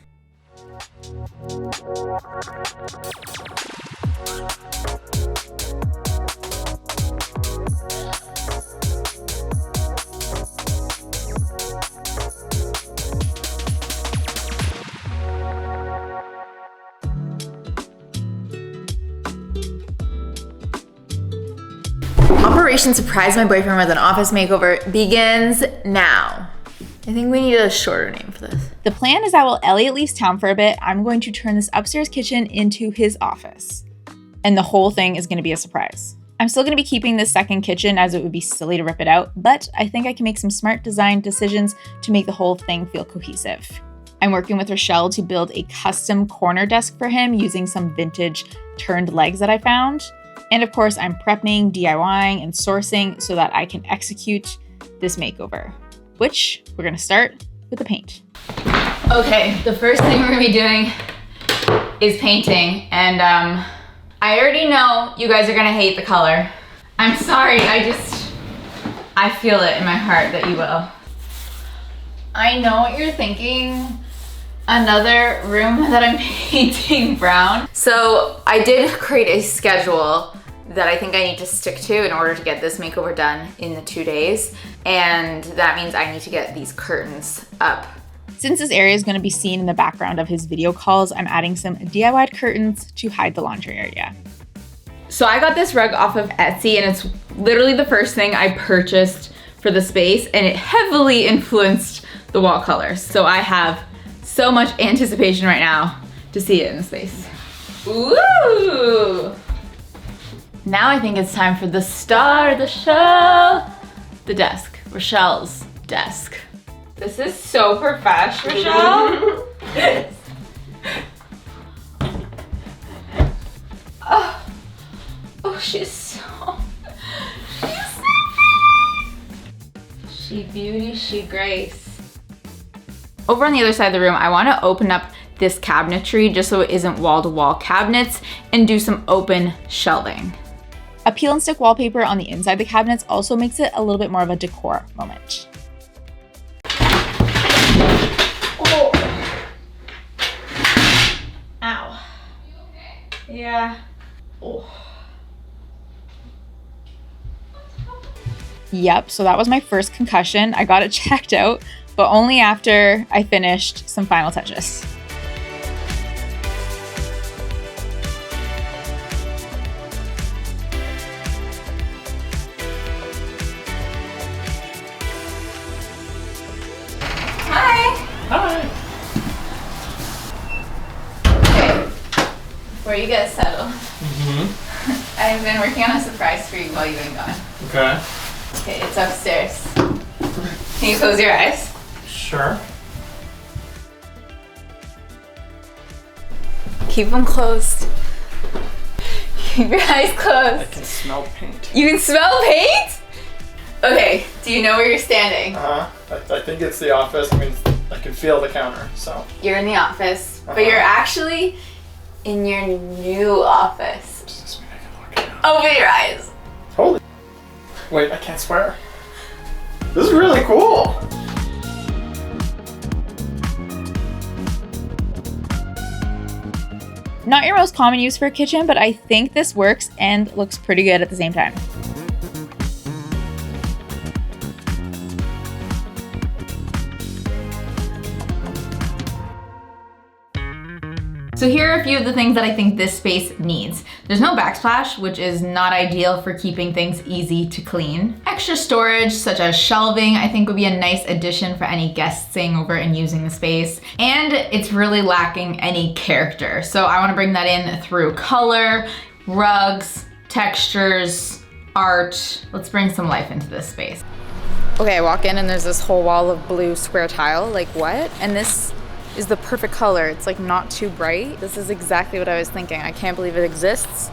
Operation Surprise My Boyfriend with an Office Makeover begins now. I think we need a shorter name for this. The plan is that while Elliot leaves town for a bit, I'm going to turn this upstairs kitchen into his office. And the whole thing is going to be a surprise. I'm still going to be keeping this second kitchen as it would be silly to rip it out, but I think I can make some smart design decisions to make the whole thing feel cohesive. I'm working with Rochelle to build a custom corner desk for him using some vintage turned legs that I found. And of course, I'm prepping, DIYing, and sourcing so that I can execute this makeover, which we're gonna start with the paint. Okay, the first thing we're gonna be doing is painting, and I already know you guys are gonna hate the color. I'm sorry, I feel it in my heart that you will. I know what you're thinking. Another room that I'm painting brown. So I did create a schedule that I think I need to stick to in order to get this makeover done in the 2 days. And that means I need to get these curtains up. Since this area is going to be seen in the background of his video calls, I'm adding some DIY curtains to hide the laundry area. So I got this rug off of Etsy, and it's literally the first thing I purchased for the space, and it heavily influenced the wall colors. So I have so much anticipation right now to see it in the space. Ooh! Now I think it's time for the star of the show, the desk, Rochelle's desk. This is so professional, Rochelle. Oh, she's so she beauty, she grace. Over on the other side of the room, I want to open up this cabinetry just so it isn't wall-to-wall cabinets and do some open shelving. A peel and stick wallpaper on the inside of the cabinets also makes it a little bit more of a decor moment. Oh. Ow. Yeah. Oh. Yep, so that was my first concussion. I got it checked out, but only after I finished some final touches. Hi. Okay, before you get settled, I've been working on a surprise for you while you've been gone. Okay. Okay, it's upstairs. Can you close your eyes? Sure. Keep them closed. Keep your eyes closed. I can smell paint. You can smell paint? Okay, do you know where you're standing? I think it's the office. I mean, I can feel the counter, so. You're in the office, but you're actually in your new office. Does this mean I can look at it? Open your eyes. Holy. Wait, I can't swear. This is really cool. Not your most common use for a kitchen, but I think this works and looks pretty good at the same time. So here are a few of the things that I think this space needs. There's no backsplash, which is not ideal for keeping things easy to clean. Extra storage, such as shelving, I think would be a nice addition for any guests staying over and using the space. And it's really lacking any character. So I wanna bring that in through color, rugs, textures, art. Let's bring some life into this space. Okay, I walk in and there's this whole wall of blue square tile, like what? And this is the perfect color. It's like not too bright. This is exactly what I was thinking. I can't believe it exists.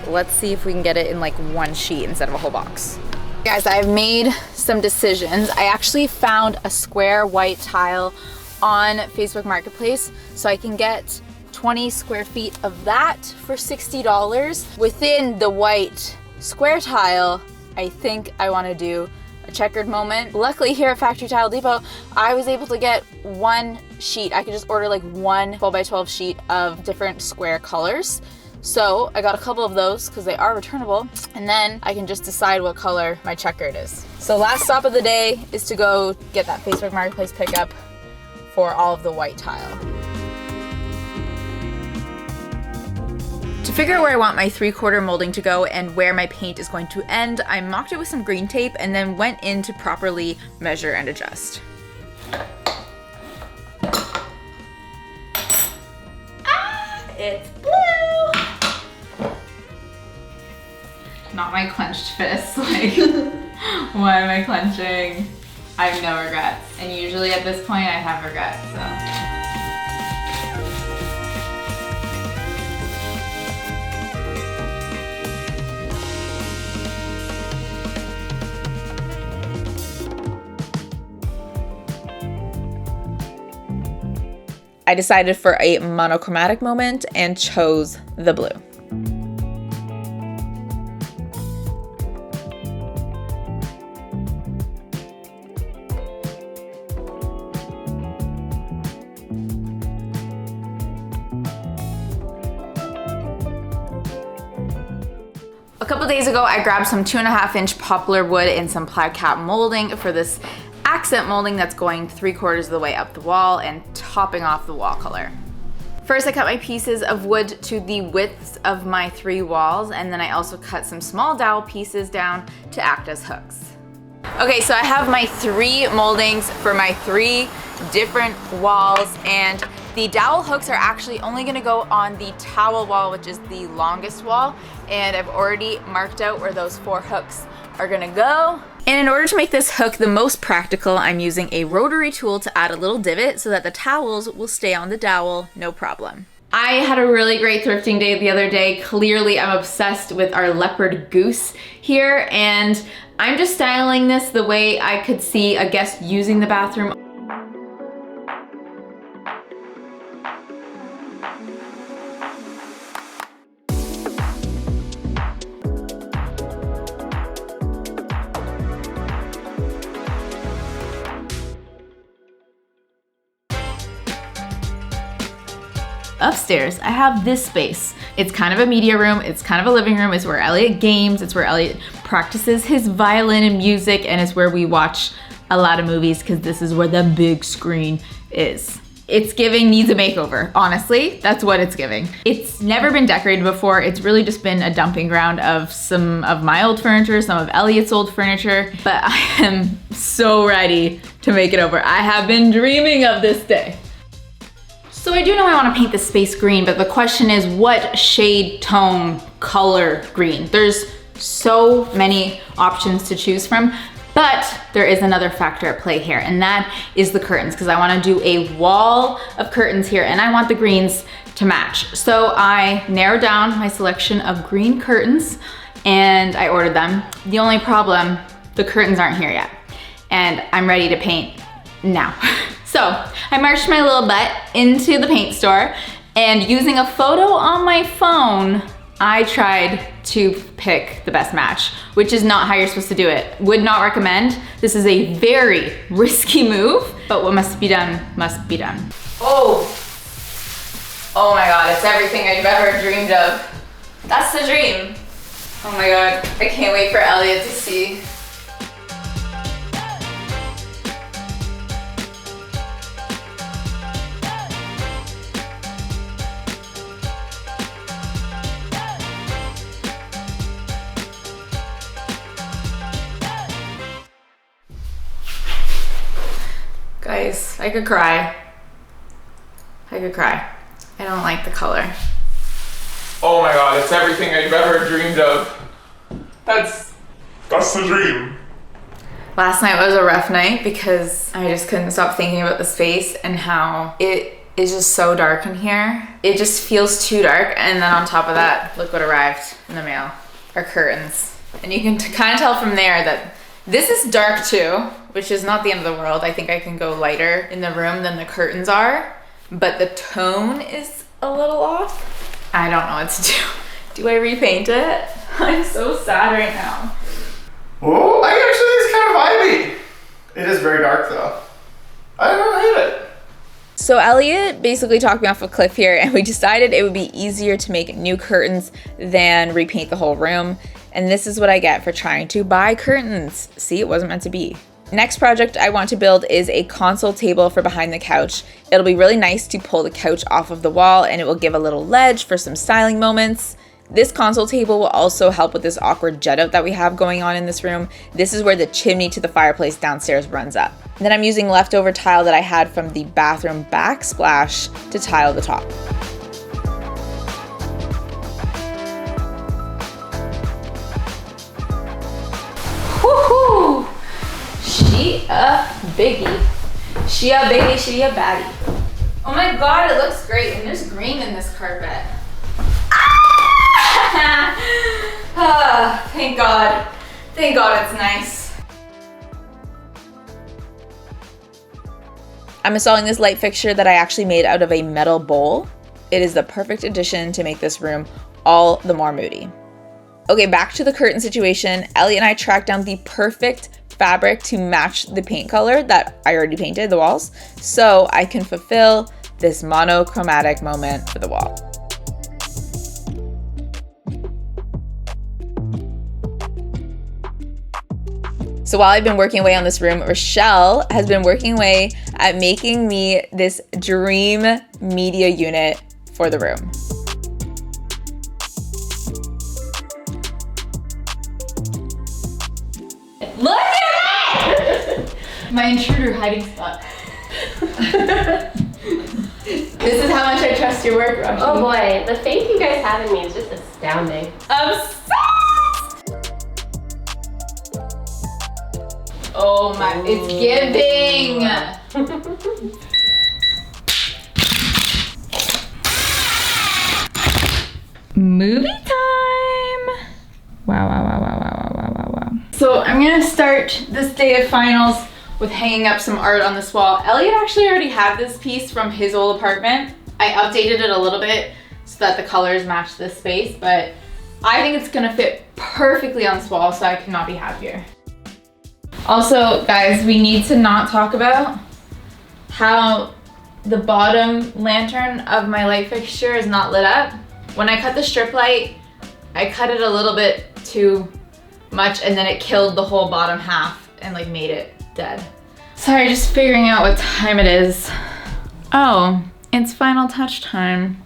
Let's see if we can get it in like one sheet instead of a whole box. Guys, I've made some decisions. I actually found a square white tile on Facebook Marketplace, so I can get 20 square feet of that for $60. Within the white square tile, I think I wanna do a checkered moment. Luckily here at Factory Tile Depot, I was able to get one sheet. I could just order like one 12x12 sheet of different square colors. So I got a couple of those because they are returnable, and then I can just decide what color my checkered is. So last stop of the day is to go get that Facebook Marketplace pickup for all of the white tile. To figure out where I want my 3/4 molding to go and where my paint is going to end, I mocked it with some green tape and then went in to properly measure and adjust. Ah, it's blue! Not my clenched fist, like, why am I clenching? I have no regrets. And usually at this point I have regrets, so. I decided for a monochromatic moment and chose the blue. A couple days ago, I grabbed some 2.5-inch poplar wood and some ply cap molding for this accent molding that's going 3/4 of the way up the wall and topping off the wall color. First, I cut my pieces of wood to the widths of my 3 walls, and then I also cut some small dowel pieces down to act as hooks. Okay, so I have my 3 moldings for my 3 different walls, and the dowel hooks are actually only gonna go on the towel wall, which is the longest wall, and I've already marked out where those 4 hooks are gonna go. And in order to make this hook the most practical, I'm using a rotary tool to add a little divot so that the towels will stay on the dowel, no problem. I had a really great thrifting day the other day. Clearly, I'm obsessed with our leopard goose here, and I'm just styling this the way I could see a guest using the bathroom. Upstairs, I have this space. It's kind of a media room, it's kind of a living room, it's where Elliot games, it's where Elliot practices his violin and music, and it's where we watch a lot of movies because this is where the big screen is. It's giving needs a makeover, honestly, that's what it's giving. It's never been decorated before, it's really just been a dumping ground of some of my old furniture, some of Elliot's old furniture, but I am so ready to make it over. I have been dreaming of this day. So I do know I want to paint the space green, but the question is what shade, tone, color green? There's so many options to choose from, but there is another factor at play here, and that is the curtains, because I want to do a wall of curtains here, and I want the greens to match. So I narrowed down my selection of green curtains, and I ordered them. The only problem, the curtains aren't here yet, and I'm ready to paint now. So I marched my little butt into the paint store, and using a photo on my phone, I tried to pick the best match, which is not how you're supposed to do it. Would not recommend. This is a very risky move, but what must be done must be done. Oh my God, it's everything I've ever dreamed of. That's the dream. Oh my God, I can't wait for Elliot to see. Guys, I could cry. I could cry. I don't like the color. Oh my god, it's everything I've ever dreamed of. That's the dream. Last night was a rough night because I just couldn't stop thinking about the space and how it is just so dark in here. It just feels too dark. And then on top of that, look what arrived in the mail. Our curtains. And you can kind of tell from there that this is dark too, which is not the end of the world. I think I can go lighter in the room than the curtains are, but the tone is a little off. I don't know what to do. Do I repaint it? I'm so sad right now. Oh, I actually think it's kind of vibey. It is very dark though. I don't hate it. So Elliot basically talked me off a cliff here, and we decided it would be easier to make new curtains than repaint the whole room. And this is what I get for trying to buy curtains. See, it wasn't meant to be. Next project I want to build is a console table for behind the couch. It'll be really nice to pull the couch off of the wall, and it will give a little ledge for some styling moments. This console table will also help with this awkward jet out that we have going on in this room. This is where the chimney to the fireplace downstairs runs up. And then I'm using leftover tile that I had from the bathroom backsplash to tile the top. Woohoo! She a biggie. She a biggie, she a baddie. Oh my god, it looks great. And there's green in this carpet. Ah, thank God. Thank God it's nice. I'm installing this light fixture that I actually made out of a metal bowl. It is the perfect addition to make this room all the more moody. Okay, back to the curtain situation. Elliot and I tracked down the perfect fabric to match the paint color that I already painted the walls, so I can fulfill this monochromatic moment for the wall. So while I've been working away on this room, Rochelle has been working away at making me this dream media unit for the room. Look at it! My intruder hiding spot. This is how much I trust your work, Roshi. Oh boy, the faith you guys have in me is just astounding. Obsessed! Oh my, it's giving! Movie time! Wow. So I'm gonna start this day of finals with hanging up some art on this wall. Elliot actually already had this piece from his old apartment. I updated it a little bit so that the colors match this space, but I think it's gonna fit perfectly on this wall, so I could not be happier. Also, guys, we need to not talk about how the bottom lantern of my light fixture is not lit up. When I cut the strip light, I cut it a little bit too much, and then it killed the whole bottom half and like made it dead. Sorry, just figuring out what time it is. Oh, it's final touch time.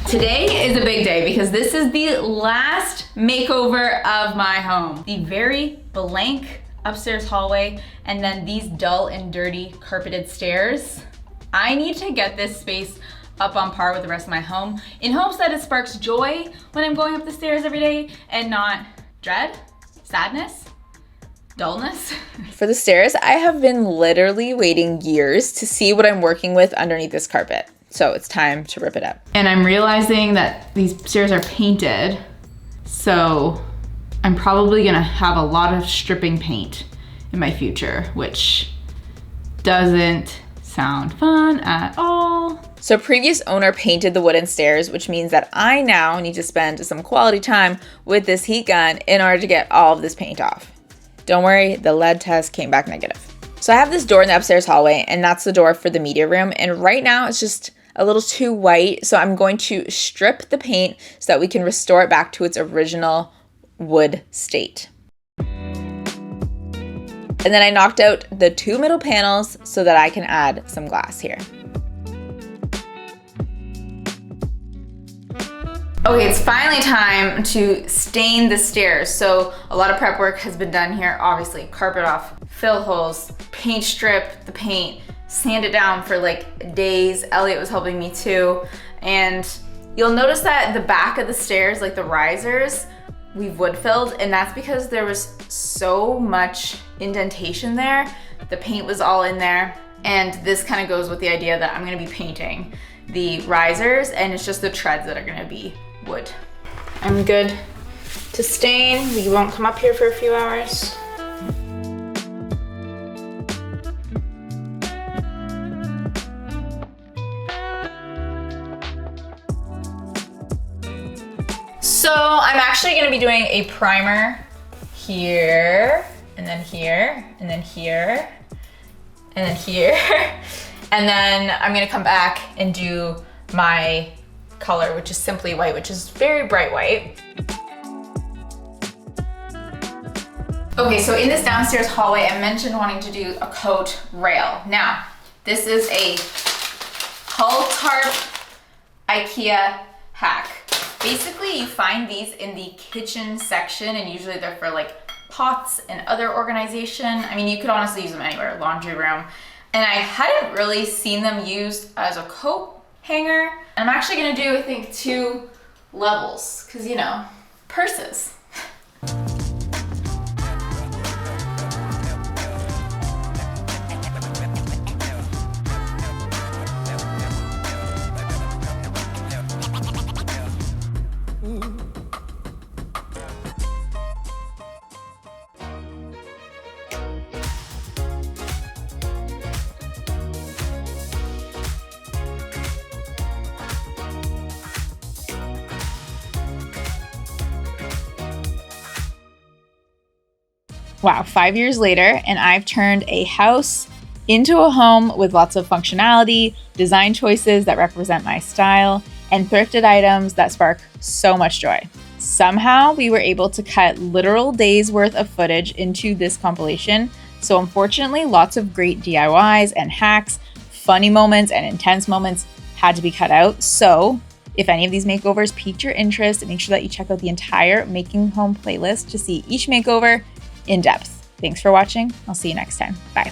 Today is a big day because this is the last makeover of my home. The very blank upstairs hallway and then these dull and dirty carpeted stairs. I need to get this space up on par with the rest of my home in hopes that it sparks joy when I'm going up the stairs every day and not dread, sadness, dullness. For the stairs, I have been literally waiting years to see what I'm working with underneath this carpet. So it's time to rip it up. And I'm realizing that these stairs are painted, so I'm probably gonna have a lot of stripping paint in my future, which doesn't sound fun at all. So previous owner painted the wooden stairs, which means that I now need to spend some quality time with this heat gun in order to get all of this paint off. Don't worry, the lead test came back negative. So I have this door in the upstairs hallway, and that's the door for the media room. And right now it's just a little too white. So I'm going to strip the paint so that we can restore it back to its original wood state. And then I knocked out the 2 middle panels so that I can add some glass here. Okay, it's finally time to stain the stairs. So a lot of prep work has been done here. Obviously, carpet off, fill holes, paint strip the paint, sand it down for like days. Elliot was helping me too. And you'll notice that the back of the stairs, like the risers, we've wood filled, and that's because there was so much indentation there. The paint was all in there. And this kind of goes with the idea that I'm gonna be painting the risers, and it's just the treads that are gonna be wood. I'm good to stain. We won't come up here for a few hours. So I'm actually going to be doing a primer here, and then here, and then here, and then here. And then I'm going to come back and do my color, which is simply white, which is very bright white. Okay, so in this downstairs hallway, I mentioned wanting to do a coat rail. Now, this is a hull tarp IKEA hack. Basically, you find these in the kitchen section, and usually they're for like pots and other organization. I mean, you could honestly use them anywhere, laundry room. And I hadn't really seen them used as a coat hanger. And I'm actually gonna do, I think, 2 levels, because you know, purses. Wow, 5 years later, and I've turned a house into a home with lots of functionality, design choices that represent my style, and thrifted items that spark so much joy. Somehow, we were able to cut literal days worth of footage into this compilation. So unfortunately, lots of great DIYs and hacks, funny moments and intense moments had to be cut out. So if any of these makeovers piqued your interest, make sure that you check out the entire Making Home playlist to see each makeover in depth. Thanks for watching. I'll see you next time. Bye.